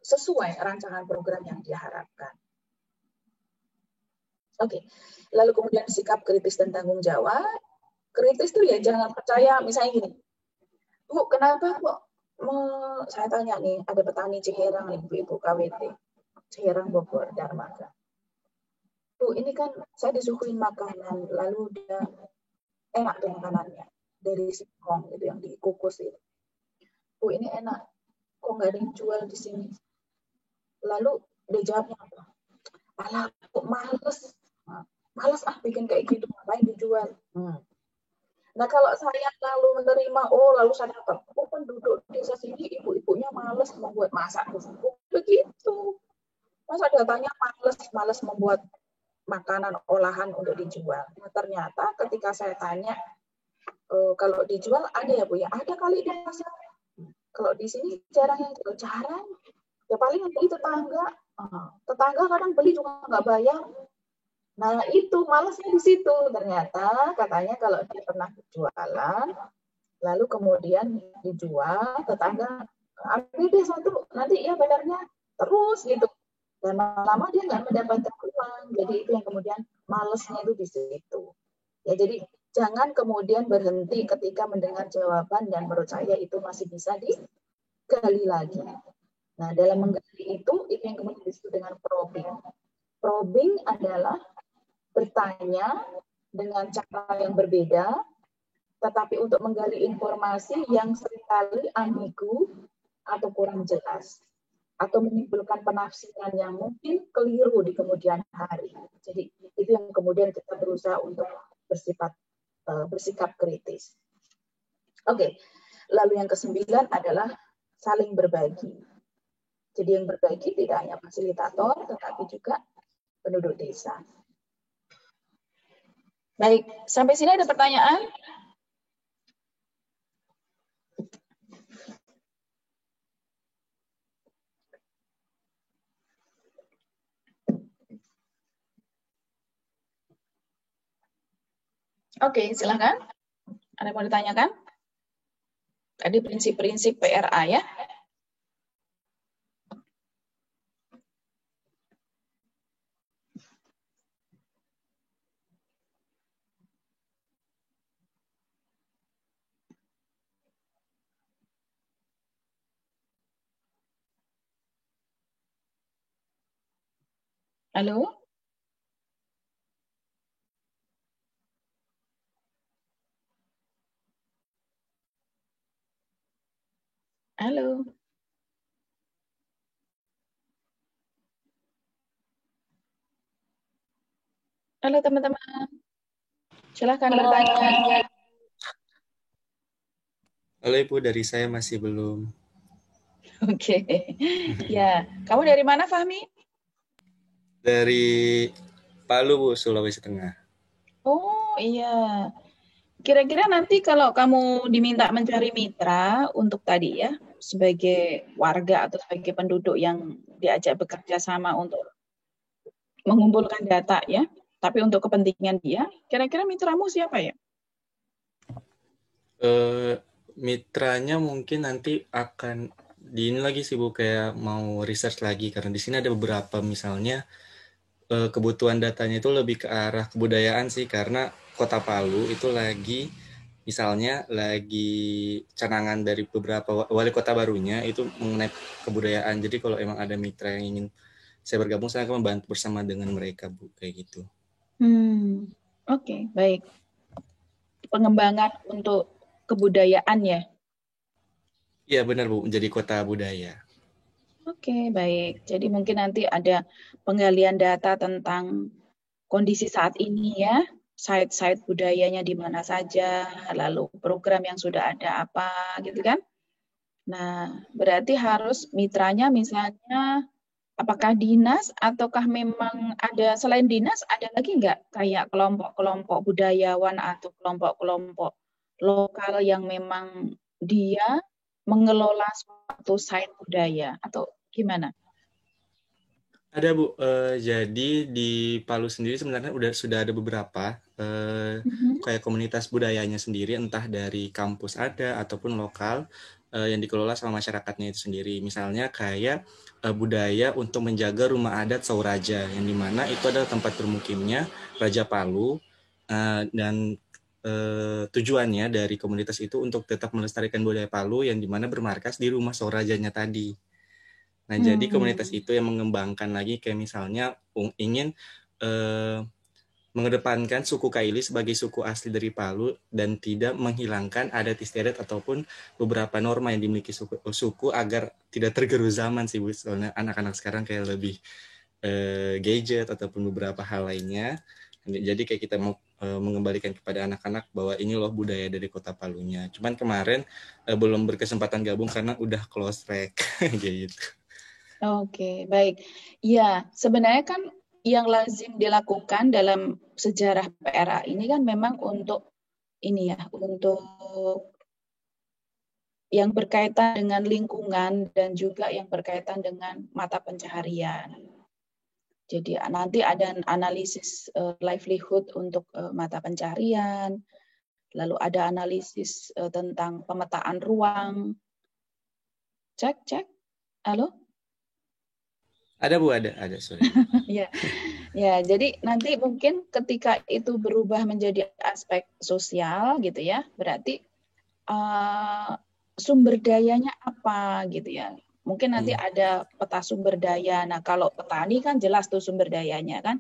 sesuai rancangan program yang diharapkan. Oke, lalu kemudian sikap kritis dan tanggung jawab. Kritis itu ya jangan percaya, misalnya gini, Bu, kenapa kok saya tanya nih, ada petani Ciherang nih, ibu-ibu KWT, Ciherang Bogor, Darmaga. Bu, ini kan saya disuguhin makanan, lalu dia enak tuh makanannya dari singkong itu yang dikukus itu. Bu, ini enak, kok nggak ada yang jual di sini? Lalu dia jawabnya apa? Alah, kok males bikin kayak gitu, ngapain dijual? Nah, kalau saya lalu menerima, lalu saya dapat, penduduk desa sini ibu-ibunya males membuat masak, begitu. Masa datanya males membuat makanan olahan untuk dijual. Nah, ternyata ketika saya tanya, kalau dijual ada ya Bu ya? Ada kali di pasar. Kalau di sini jarang yang jual, jarang. Ya paling beli tetangga. Tetangga kadang beli juga nggak bayar. Nah, itu malesnya di situ. Ternyata katanya kalau dia pernah jualan, lalu kemudian dijual, tetangga ambil deh satu, nanti ya bayarnya terus gitu. Dan lama-lama dia nggak mendapatkan uang. Jadi itu yang kemudian malesnya itu di situ. Ya, jadi jangan kemudian berhenti ketika mendengar jawaban dan menurut saya itu masih bisa digali lagi. Nah, dalam menggali itu yang kemudian disebut dengan probing. Probing adalah bertanya dengan cara yang berbeda, tetapi untuk menggali informasi yang seringkali ambigu atau kurang jelas, atau menimbulkan penafsiran yang mungkin keliru di kemudian hari. Jadi itu yang kemudian kita berusaha untuk bersikap kritis. Oke, lalu yang ke-9 adalah saling berbagi. Jadi yang berbagi tidak hanya fasilitator, tetapi juga penduduk desa. Baik, sampai sini ada pertanyaan? Oke, silakan. Ada yang mau ditanyakan? Tadi prinsip-prinsip PRA ya. Halo? Halo? Halo teman-teman. Silakan bertanya. Halo Ibu, dari saya masih belum. Oke. Ya, kamu dari mana, Fahmi? Dari Palu, Bu, Sulawesi Tengah. Oh, iya. Kira-kira nanti kalau kamu diminta mencari mitra untuk tadi ya, sebagai warga atau sebagai penduduk yang diajak bekerja sama untuk mengumpulkan data ya, tapi untuk kepentingan dia, kira-kira mitramu siapa ya? Eh, Mitranya mungkin nanti akan di ini lagi sih Bu, kayak mau research lagi karena di sini ada beberapa misalnya kebutuhan datanya itu lebih ke arah kebudayaan sih karena Kota Palu itu lagi misalnya lagi canangan dari beberapa wali kota barunya itu mengenai kebudayaan. Jadi kalau emang ada mitra yang ingin saya bergabung, saya akan membantu bersama dengan mereka Bu, kayak gitu. Oke, baik. Pengembangan untuk kebudayaan ya. Iya benar Bu, menjadi kota budaya. Oke, baik. Jadi mungkin nanti ada penggalian data tentang kondisi saat ini ya, site-site budayanya di mana saja, lalu program yang sudah ada apa gitu kan. Nah, berarti harus mitranya misalnya apakah dinas ataukah memang ada selain dinas ada lagi nggak kayak kelompok-kelompok budayawan atau kelompok-kelompok lokal yang memang dia mengelola suatu site budaya atau gimana? Ada Bu, jadi di Palu sendiri sebenarnya sudah ada beberapa Mhm. kayak komunitas budayanya sendiri, entah dari kampus ada ataupun lokal yang dikelola sama masyarakatnya itu sendiri. Misalnya kayak budaya untuk menjaga rumah adat Sauraja, yang dimana itu adalah tempat bermukimnya Raja Palu dan tujuannya dari komunitas itu untuk tetap melestarikan budaya Palu yang dimana bermarkas di rumah Saurajanya tadi. Nah, jadi komunitas Hmm. itu yang mengembangkan lagi kayak misalnya ingin eh, mengedepankan suku Kaili sebagai suku asli dari Palu dan tidak menghilangkan adat istiadat ataupun beberapa norma yang dimiliki suku agar tidak tergerus zaman sih Bu. Soalnya anak-anak sekarang kayak lebih gadget ataupun beberapa hal lainnya. Jadi kayak kita mau mengembalikan kepada anak-anak bahwa ini loh budaya dari kota Palunya. Cuman kemarin belum berkesempatan gabung karena udah close track gitu. Oke, baik. Ya, sebenarnya kan yang lazim dilakukan dalam sejarah PRA ini kan memang untuk ini ya, untuk yang berkaitan dengan lingkungan dan juga yang berkaitan dengan mata pencaharian. Jadi nanti ada analisis livelihood untuk mata pencaharian, lalu ada analisis tentang pemetaan ruang. Cek, cek. Halo? Ada Bu, ada sorry Bu. Ya, ya. Jadi nanti mungkin ketika itu berubah menjadi aspek sosial gitu ya, berarti uh, sumber dayanya apa gitu ya. Mungkin nanti Hmm. ada peta sumber daya. Nah, kalau petani kan jelas tuh sumber dayanya kan.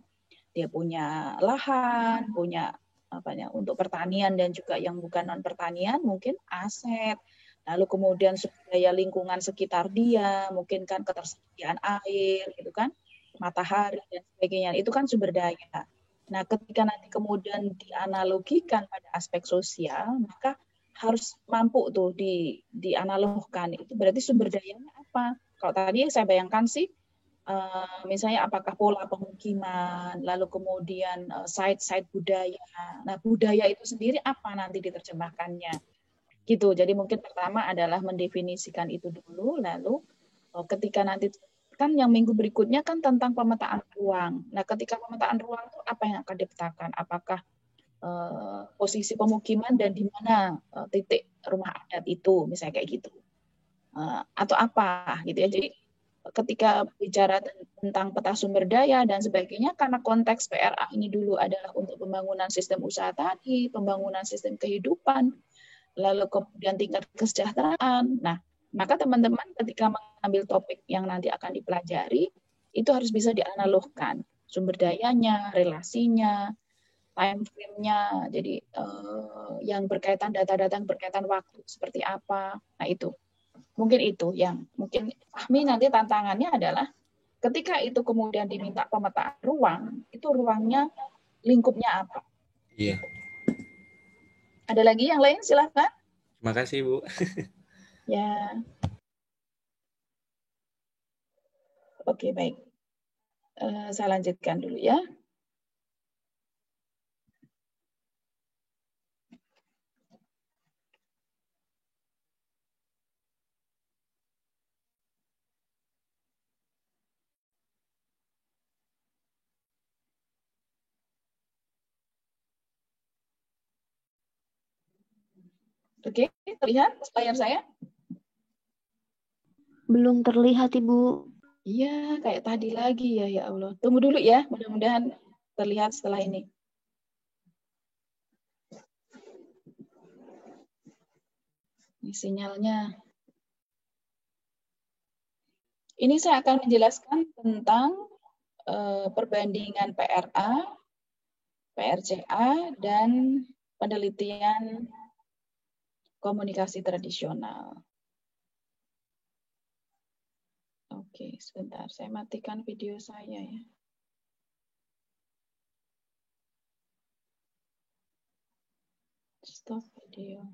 Dia punya lahan, punya apanya untuk pertanian dan juga yang bukan non pertanian mungkin aset. Lalu kemudian sumber daya lingkungan sekitar dia, mungkin kan ketersediaan air gitu kan, matahari dan sebagainya. Itu kan sumber daya. Nah, ketika nanti kemudian dianalogikan pada aspek sosial, maka harus mampu tuh dianalogkan. Itu berarti sumber dayanya apa? Kalau tadi saya bayangkan sih misalnya apakah pola pemukiman, lalu kemudian site-site budaya. Nah, budaya itu sendiri apa nanti diterjemahkannya? Gitu. Jadi mungkin pertama adalah mendefinisikan itu dulu, lalu ketika nanti kan yang minggu berikutnya kan tentang pemetaan ruang. Nah, ketika pemetaan ruang itu apa yang akan dipetakan? Apakah posisi pemukiman dan di mana titik rumah adat itu, misalnya kayak gitu. Atau apa gitu ya. Jadi ketika bicara tentang peta sumber daya dan sebagainya, karena konteks PRA ini dulu adalah untuk pembangunan sistem usaha tadi, pembangunan sistem kehidupan, lalu kemudian tingkat kesejahteraan. Nah, maka teman-teman ketika mengambil topik yang nanti akan dipelajari, itu harus bisa dianalogkan sumber dayanya, relasinya, time frame-nya, jadi yang berkaitan data-data yang berkaitan waktu seperti apa. Nah, itu. Mungkin itu yang mungkin Fahmi nanti tantangannya adalah ketika itu kemudian diminta pemetaan ruang, itu ruangnya lingkupnya apa? Iya. Gitu. Ada lagi yang lain silahkan. Terima kasih Bu. Ya, oke baik. Saya lanjutkan dulu ya. Oke, terlihat layar saya? Belum terlihat, Ibu. Iya, kayak tadi lagi ya, ya Allah. Tunggu dulu ya, mudah-mudahan terlihat setelah ini. Ini sinyalnya. Ini saya akan menjelaskan tentang perbandingan PRA, PRCA, dan penelitian komunikasi tradisional. Oke, sebentar. Saya matikan video saya ya. Stop video.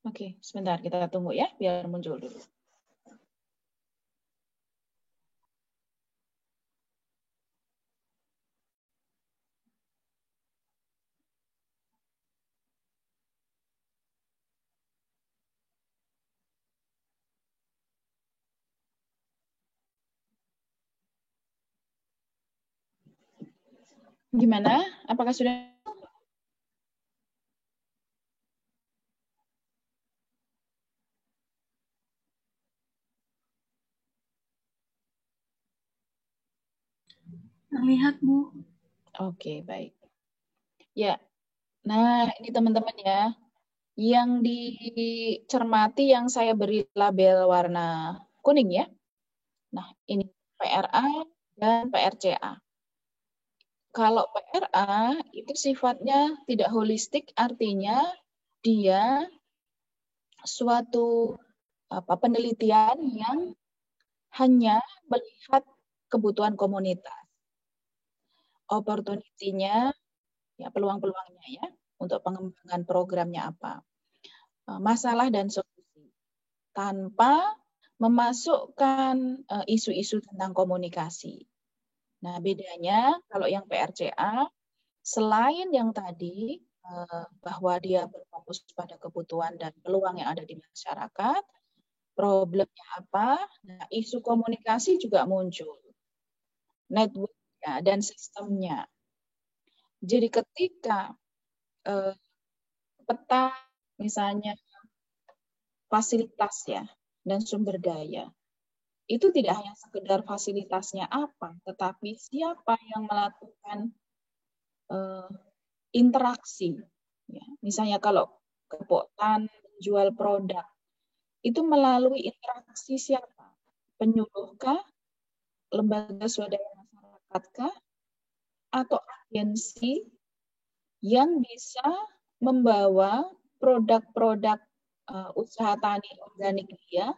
Oke, sebentar. Kita tunggu ya, biar muncul dulu. Gimana? Apakah sudah? Terlihat, Bu. Oke, baik. Ya, nah ini teman-teman ya, yang dicermati yang saya beri label warna kuning ya. Nah, ini PRA dan PRCA. Kalau PRA itu sifatnya tidak holistik, artinya dia suatu penelitian yang hanya melihat kebutuhan komunitas. Opportunity-nya, ya peluang-peluangnya ya, untuk pengembangan programnya apa. Masalah dan solusi. Tanpa memasukkan isu-isu tentang komunikasi. Nah, bedanya kalau yang PRCA, selain yang tadi, bahwa dia berfokus pada kebutuhan dan peluang yang ada di masyarakat, problemnya apa, nah, isu komunikasi juga muncul. Network-nya dan sistemnya. Jadi ketika peta misalnya fasilitas ya dan sumber daya, itu tidak hanya sekedar fasilitasnya apa, tetapi siapa yang melakukan interaksi. Ya. Misalnya kalau Kepotan menjual produk, itu melalui interaksi siapa? Penyuluhkah? Lembaga swadaya masyarakatkah? Atau agensi yang bisa membawa produk-produk usaha tani organik dia,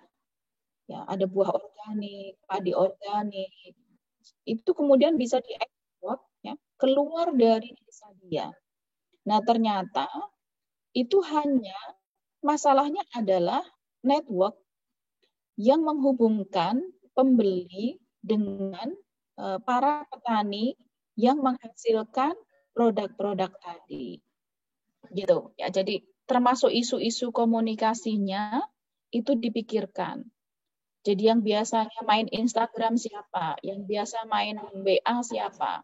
ya ada buah organik, padi organik, itu kemudian bisa diekspor ya, keluar dari desa dia. Nah ternyata itu hanya masalahnya adalah network yang menghubungkan pembeli dengan para petani yang menghasilkan produk-produk tadi. Gitu ya. Jadi termasuk isu-isu komunikasinya itu dipikirkan. Jadi yang biasanya main Instagram siapa? Yang biasa main WA siapa?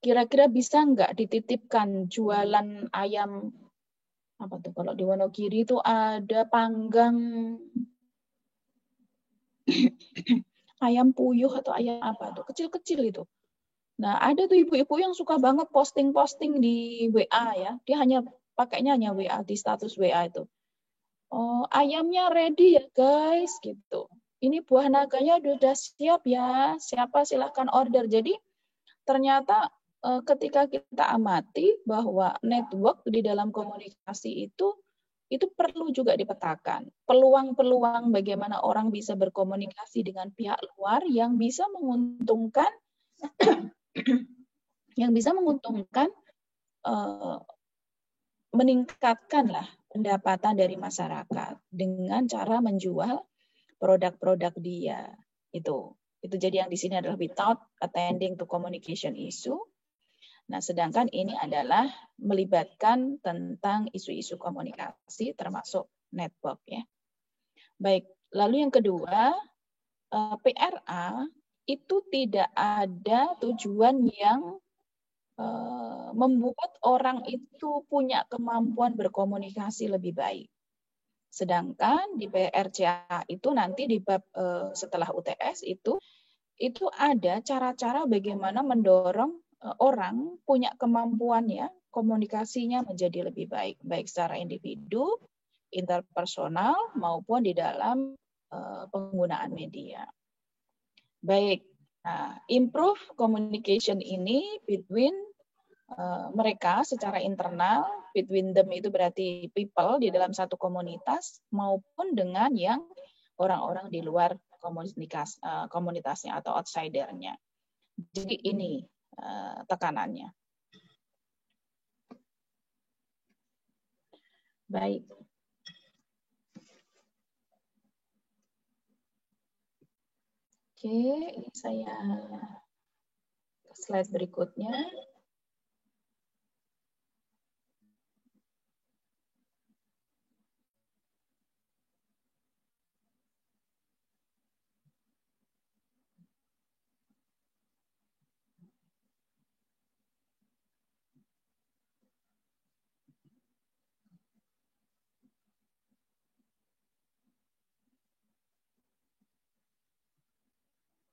Kira-kira bisa nggak dititipkan jualan ayam apa tuh? Kalau di Wonogiri itu ada panggang ayam puyuh atau ayam apa tuh? Kecil-kecil itu. Nah, ada tuh ibu-ibu yang suka banget posting-posting di WA ya. Dia pakainya hanya WA, di status WA itu. Oh, ayamnya ready ya guys, gitu. Ini buah naganya sudah siap ya, siapa silahkan order. Jadi ternyata ketika kita amati bahwa network di dalam komunikasi itu perlu juga dipetakan. Peluang-peluang bagaimana orang bisa berkomunikasi dengan pihak luar yang bisa menguntungkan meningkatkanlah pendapatan dari masyarakat dengan cara menjual produk-produk dia. Itu jadi yang di sini adalah without attending to communication issue. Nah, sedangkan ini adalah melibatkan tentang isu-isu komunikasi termasuk network ya. Baik, lalu yang kedua, PRA itu tidak ada tujuan yang membuat orang itu punya kemampuan berkomunikasi lebih baik. Sedangkan di PRCA itu nanti di bab setelah UTS itu ada cara-cara bagaimana mendorong orang punya kemampuan ya komunikasinya menjadi lebih baik, baik secara individu, interpersonal maupun di dalam penggunaan media. Baik, nah, improve communication ini between mereka secara internal, between them itu berarti people di dalam satu komunitas maupun dengan yang orang-orang di luar komunitasnya atau outsidernya. Jadi ini tekanannya. Baik. Oke, ini saya slide berikutnya.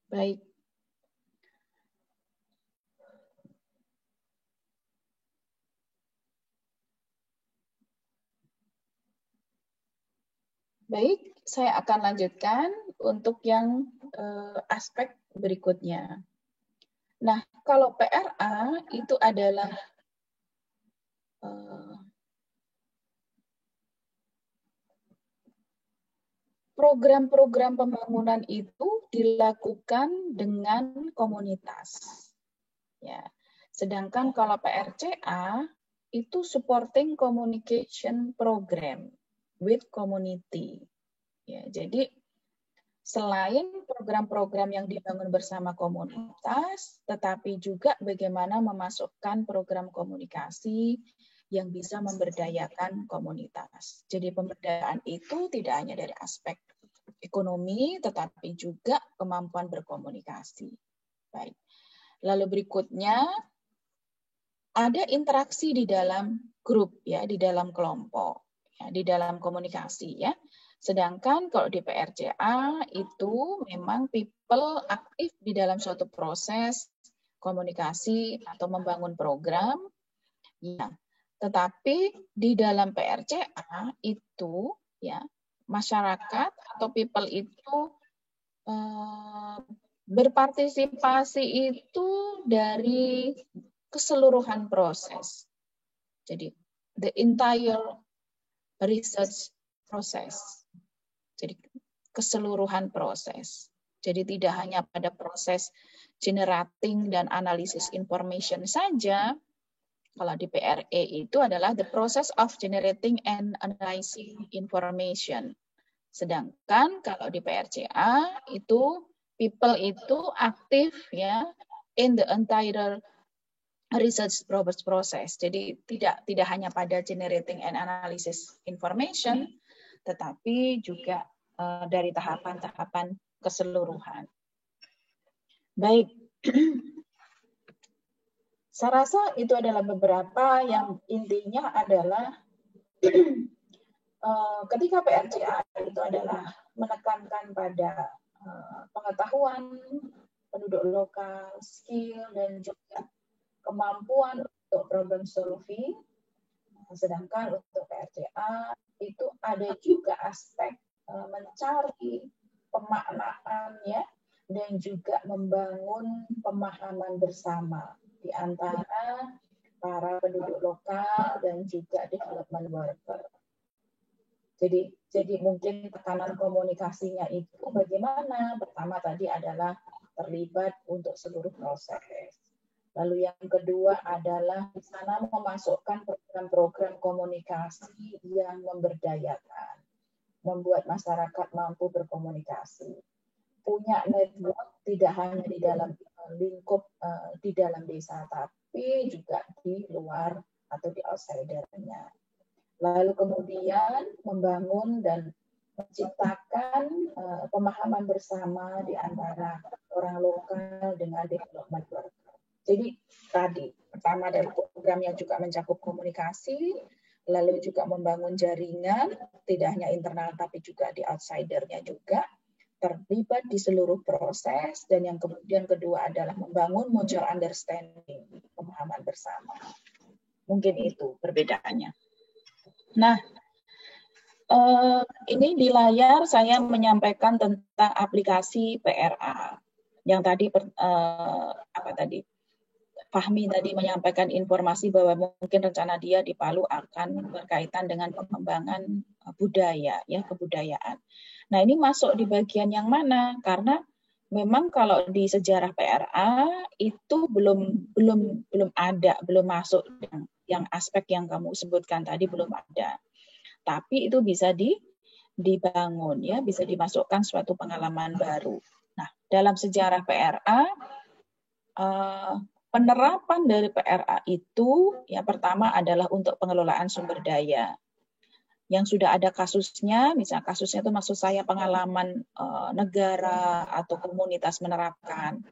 Baik. Baik, saya akan lanjutkan untuk yang aspek berikutnya. Nah, kalau PRA itu adalah program-program pembangunan itu dilakukan dengan komunitas. Ya. Sedangkan kalau PRCA itu supporting communication program with community. Ya, jadi selain program-program yang dibangun bersama komunitas, tetapi juga bagaimana memasukkan program komunikasi yang bisa memberdayakan komunitas. Jadi pemberdayaan itu tidak hanya dari aspek ekonomi, tetapi juga kemampuan berkomunikasi. Baik. Lalu berikutnya, ada interaksi di dalam grup, ya, di dalam kelompok, ya, di dalam komunikasi, ya. Sedangkan kalau di PRCA itu memang people aktif di dalam suatu proses komunikasi atau membangun program, ya. Tetapi di dalam PRCA itu, ya, masyarakat atau people itu berpartisipasi itu dari keseluruhan proses. Jadi the entire research process. Jadi keseluruhan proses. Jadi tidak hanya pada proses generating dan analisis information saja. Kalau di PRE itu adalah the process of generating and analyzing information. Sedangkan kalau di PRCA itu people itu aktif ya in the entire research process. Jadi tidak hanya pada generating and analysis information, tetapi juga dari tahapan-tahapan keseluruhan. Baik. Saya rasa itu adalah beberapa yang intinya adalah ketika PRCA itu adalah menekankan pada pengetahuan penduduk lokal, skill, dan juga kemampuan untuk problem solving. Sedangkan untuk PRCA itu ada juga aspek mencari pemaknaan ya, dan juga membangun pemahaman bersama di antara para penduduk lokal dan juga development worker. Jadi mungkin tekanan komunikasinya itu bagaimana? Pertama tadi adalah terlibat untuk seluruh proses. Lalu yang kedua adalah di sana memasukkan program-program komunikasi yang memberdayakan, membuat masyarakat mampu berkomunikasi. Punya network tidak hanya di dalam lingkup di dalam desa, tapi juga di luar atau di outsider-nya. Lalu kemudian membangun dan menciptakan pemahaman bersama di antara orang lokal dengan development worker. Jadi tadi pertama juga mencakup komunikasi, lalu juga membangun jaringan, tidak hanya internal tapi juga di outsider-nya juga, terlibat di seluruh proses, dan yang kemudian kedua adalah membangun mutual understanding, pemahaman bersama. Mungkin itu perbedaannya. Nah, ini di layar saya menyampaikan tentang aplikasi PRA. Yang tadi Fahmi tadi menyampaikan informasi bahwa mungkin rencana dia di Palu akan berkaitan dengan pengembangan budaya, ya, kebudayaan. Nah, ini masuk di bagian yang mana? Karena memang kalau di sejarah PRA itu belum ada, belum masuk yang aspek yang kamu sebutkan tadi belum ada. Tapi itu bisa dibangun, ya, bisa dimasukkan suatu pengalaman baru. Nah, dalam sejarah PRA, penerapan dari PRA itu yang pertama adalah untuk pengelolaan sumber daya. Yang sudah ada kasusnya, misalnya kasusnya itu maksud saya pengalaman negara atau komunitas menerapkan.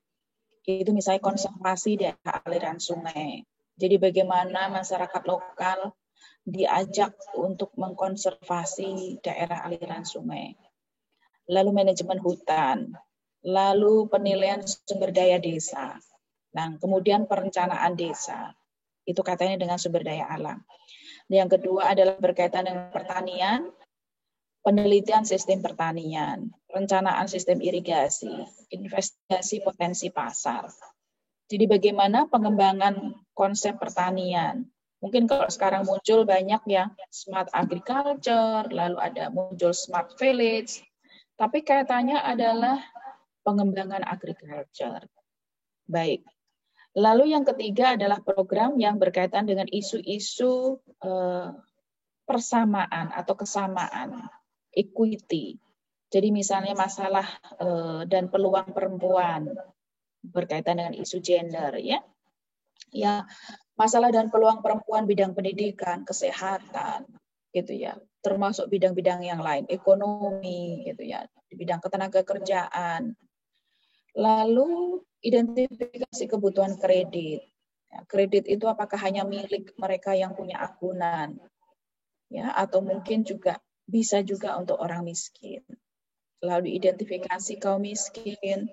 Itu misalnya konservasi daerah aliran sungai. Jadi bagaimana masyarakat lokal diajak untuk mengkonservasi daerah aliran sungai. Lalu manajemen hutan, lalu penilaian sumber daya desa. Nah, kemudian perencanaan desa. Itu katanya dengan sumber daya alam. Yang kedua adalah berkaitan dengan pertanian, penelitian sistem pertanian, perencanaan sistem irigasi, investigasi potensi pasar. Jadi bagaimana pengembangan konsep pertanian. Mungkin kalau sekarang muncul banyak ya smart agriculture, lalu ada muncul smart village, tapi kaitannya adalah pengembangan agriculture. Baik. Lalu yang ketiga adalah program yang berkaitan dengan isu-isu persamaan atau kesamaan, equity. Jadi misalnya masalah dan peluang perempuan berkaitan dengan isu gender, ya. Ya, masalah dan peluang perempuan bidang pendidikan, kesehatan, gitu ya, termasuk bidang-bidang yang lain, ekonomi, gitu ya, di bidang ketenaga kerjaan. Lalu identifikasi kebutuhan kredit. Ya, kredit itu apakah hanya milik mereka yang punya akunan, ya, atau mungkin juga bisa juga untuk orang miskin. Lalu identifikasi kaum miskin,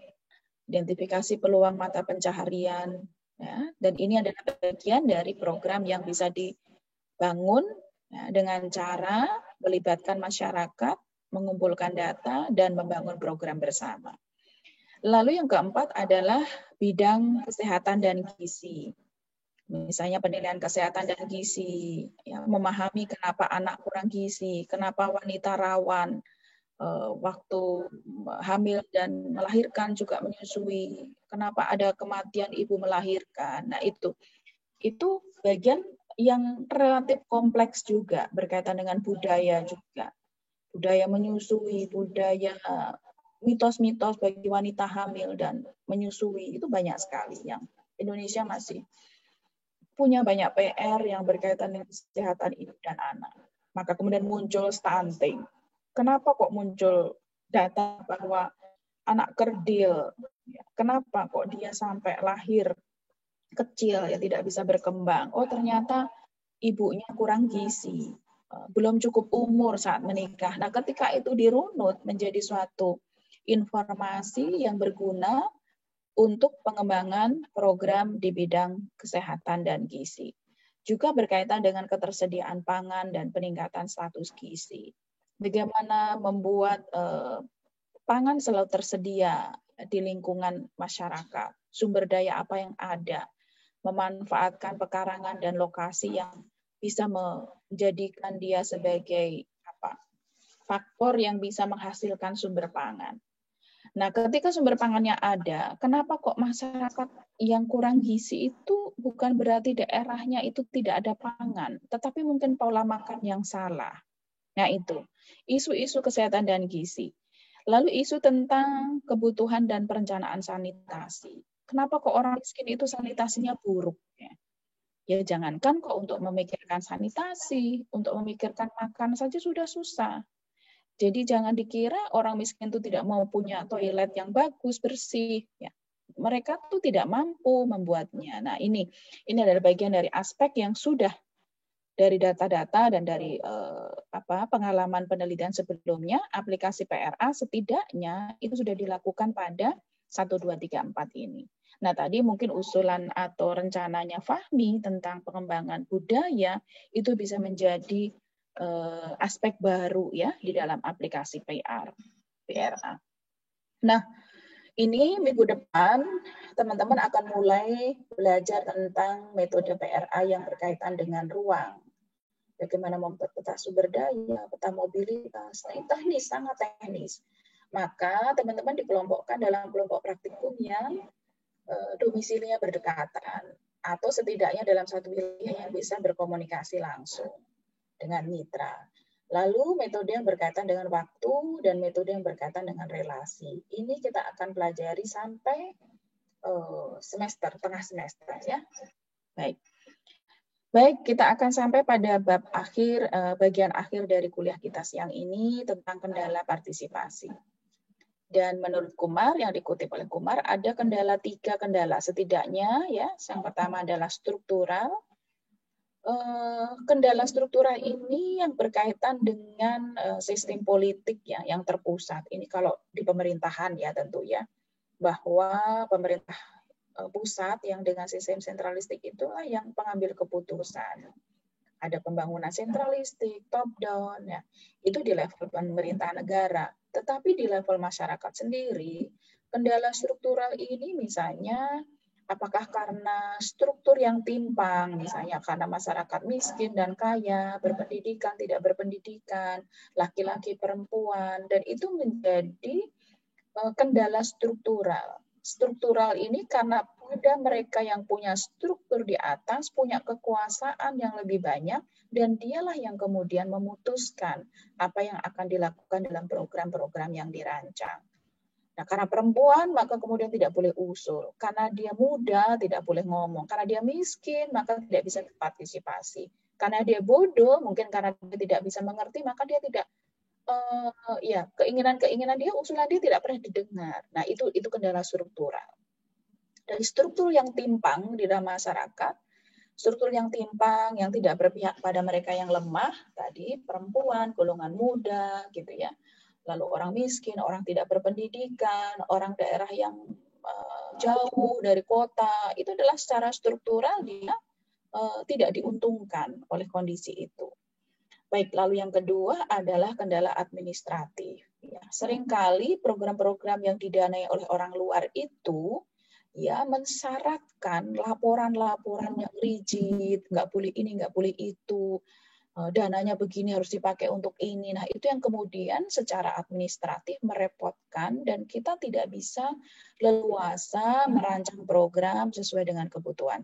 identifikasi peluang mata pencaharian. Ya, dan ini adalah bagian dari program yang bisa dibangun ya, dengan cara melibatkan masyarakat, mengumpulkan data, dan membangun program bersama. Lalu yang keempat adalah bidang kesehatan dan gizi. Misalnya penilaian kesehatan dan gizi, ya, memahami kenapa anak kurang gizi, kenapa wanita rawan waktu hamil dan melahirkan juga menyusui, kenapa ada kematian ibu melahirkan. Nah, itu bagian yang relatif kompleks juga berkaitan dengan budaya juga. Budaya menyusui, budaya mitos-mitos bagi wanita hamil dan menyusui, itu banyak sekali yang Indonesia masih punya banyak PR yang berkaitan dengan kesehatan ibu dan anak. Maka kemudian muncul stunting. Kenapa kok muncul data bahwa anak kerdil, kenapa kok dia sampai lahir kecil ya tidak bisa berkembang? Oh, ternyata ibunya kurang gizi, belum cukup umur saat menikah. Nah, ketika itu dirunut menjadi suatu informasi yang berguna untuk pengembangan program di bidang kesehatan dan gizi. Juga berkaitan dengan ketersediaan pangan dan peningkatan status gizi. Bagaimana membuat pangan selalu tersedia di lingkungan masyarakat, sumber daya apa yang ada, memanfaatkan pekarangan dan lokasi yang bisa menjadikan dia sebagai faktor yang bisa menghasilkan sumber pangan. Nah, ketika sumber pangannya ada, kenapa kok masyarakat yang kurang gizi itu bukan berarti daerahnya itu tidak ada pangan, tetapi mungkin pola makan yang salah. Nah, itu isu-isu kesehatan dan gizi. Lalu isu tentang kebutuhan dan perencanaan sanitasi. Kenapa kok orang miskin itu sanitasinya buruk? Ya jangankan kok untuk memikirkan sanitasi, untuk memikirkan makan saja sudah susah. Jadi jangan dikira orang miskin itu tidak mau punya toilet yang bagus, bersih. Ya. mereka tuh tidak mampu membuatnya. Nah, ini adalah bagian dari aspek yang sudah dari data-data dan dari pengalaman penelitian sebelumnya, aplikasi PRA setidaknya itu sudah dilakukan pada 1, 2, 3, 4 ini. Nah, tadi mungkin usulan atau rencananya Fahmi tentang pengembangan budaya itu bisa menjadi aspek baru ya di dalam aplikasi PRA. Nah, ini minggu depan teman-teman akan mulai belajar tentang metode PRA yang berkaitan dengan ruang. Bagaimana membuat peta sumber daya, peta mobilitas, nah, teknis, sangat teknis. Maka teman-teman dikelompokkan dalam kelompok praktikum yang domisilinya berdekatan, atau setidaknya dalam satu wilayah yang bisa berkomunikasi langsung dengan mitra. Lalu metode yang berkaitan dengan waktu dan metode yang berkaitan dengan relasi. Ini kita akan pelajari sampai tengah semester ya. Baik, kita akan sampai pada bab akhir, bagian akhir dari kuliah kita siang ini tentang kendala partisipasi. Dan menurut Kumar, yang dikutip oleh Kumar, ada 3 kendala setidaknya ya. Yang pertama adalah struktural. Kendala struktural ini yang berkaitan dengan sistem politik ya, yang terpusat. Ini kalau di pemerintahan ya tentu ya, bahwa pemerintah pusat yang dengan sistem sentralistik itulah yang pengambil keputusan. Ada pembangunan sentralistik, top down ya, itu di level pemerintah negara. Tetapi di level masyarakat sendiri, kendala struktural ini misalnya apakah karena struktur yang timpang, misalnya karena masyarakat miskin dan kaya, berpendidikan, tidak berpendidikan, laki-laki, perempuan, dan itu menjadi kendala struktural. Struktural ini karena pada mereka yang punya struktur di atas, punya kekuasaan yang lebih banyak, dan dialah yang kemudian memutuskan apa yang akan dilakukan dalam program-program yang dirancang. Nah, karena perempuan, maka kemudian tidak boleh usul. Karena dia muda, tidak boleh ngomong. Karena dia miskin, maka tidak bisa berpartisipasi. Karena dia bodoh, mungkin karena dia tidak bisa mengerti, maka dia tidak, keinginan dia, usulan dia tidak pernah didengar. Nah, itu kendala struktural. Dari struktur yang timpang di dalam masyarakat, struktur yang timpang, yang tidak berpihak pada mereka yang lemah, tadi perempuan, golongan muda, gitu ya. Lalu orang miskin, orang tidak berpendidikan, orang daerah yang jauh dari kota, itu adalah secara struktural dia tidak diuntungkan oleh kondisi itu. Baik, lalu yang kedua adalah kendala administratif. Ya, seringkali program-program yang didanai oleh orang luar itu ya mensyaratkan laporan-laporan yang rigid, nggak boleh ini, nggak boleh itu. Dananya begini harus dipakai untuk ini. Nah, itu yang kemudian secara administratif merepotkan dan kita tidak bisa leluasa merancang program sesuai dengan kebutuhan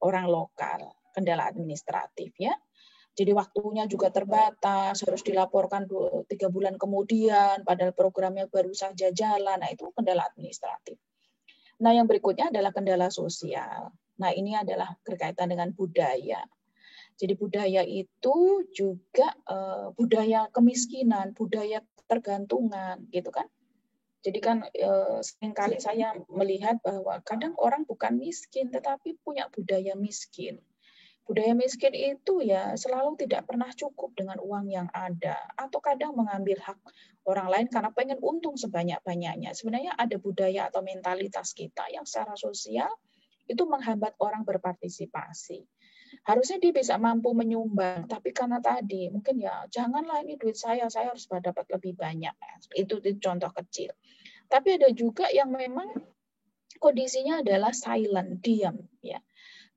orang lokal, kendala administratif ya. Jadi waktunya juga terbatas, harus dilaporkan 3 bulan kemudian, padahal programnya baru saja jalan. Nah, itu kendala administratif. Nah, yang berikutnya adalah kendala sosial. Nah, ini adalah berkaitan dengan budaya. Jadi budaya itu juga budaya kemiskinan, budaya ketergantungan, gitu kan. Jadi kan seringkali saya melihat bahwa kadang orang bukan miskin, tetapi punya budaya miskin. Budaya miskin itu ya selalu tidak pernah cukup dengan uang yang ada, atau kadang mengambil hak orang lain karena pengen untung sebanyak-banyaknya. Sebenarnya ada budaya atau mentalitas kita yang secara sosial itu menghambat orang berpartisipasi. Harusnya dia bisa mampu menyumbang, tapi karena tadi mungkin ya janganlah ini duit saya harus dapat lebih banyak. Itu contoh kecil. Tapi ada juga yang memang kondisinya adalah silent, diam ya.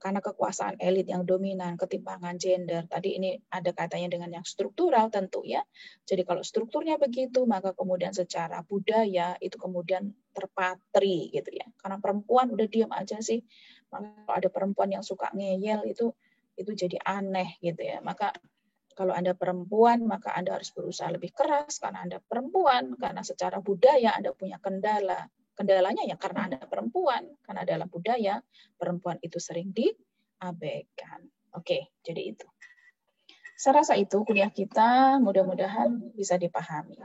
Karena kekuasaan elit yang dominan, ketimpangan gender. Tadi ini ada kaitannya dengan yang struktural tentu ya. Jadi kalau strukturnya begitu, maka kemudian secara budaya itu kemudian terpatri gitu ya. Karena perempuan udah diam aja sih. Maka kalau ada perempuan yang suka ngeyel itu jadi aneh gitu ya. Maka kalau Anda perempuan, maka Anda harus berusaha lebih keras karena Anda perempuan, karena secara budaya Anda punya kendala. Kendalanya ya karena Anda perempuan, karena dalam budaya perempuan itu sering diabaikan. Oke, jadi itu. Saya rasa itu kuliah kita, mudah-mudahan bisa dipahami.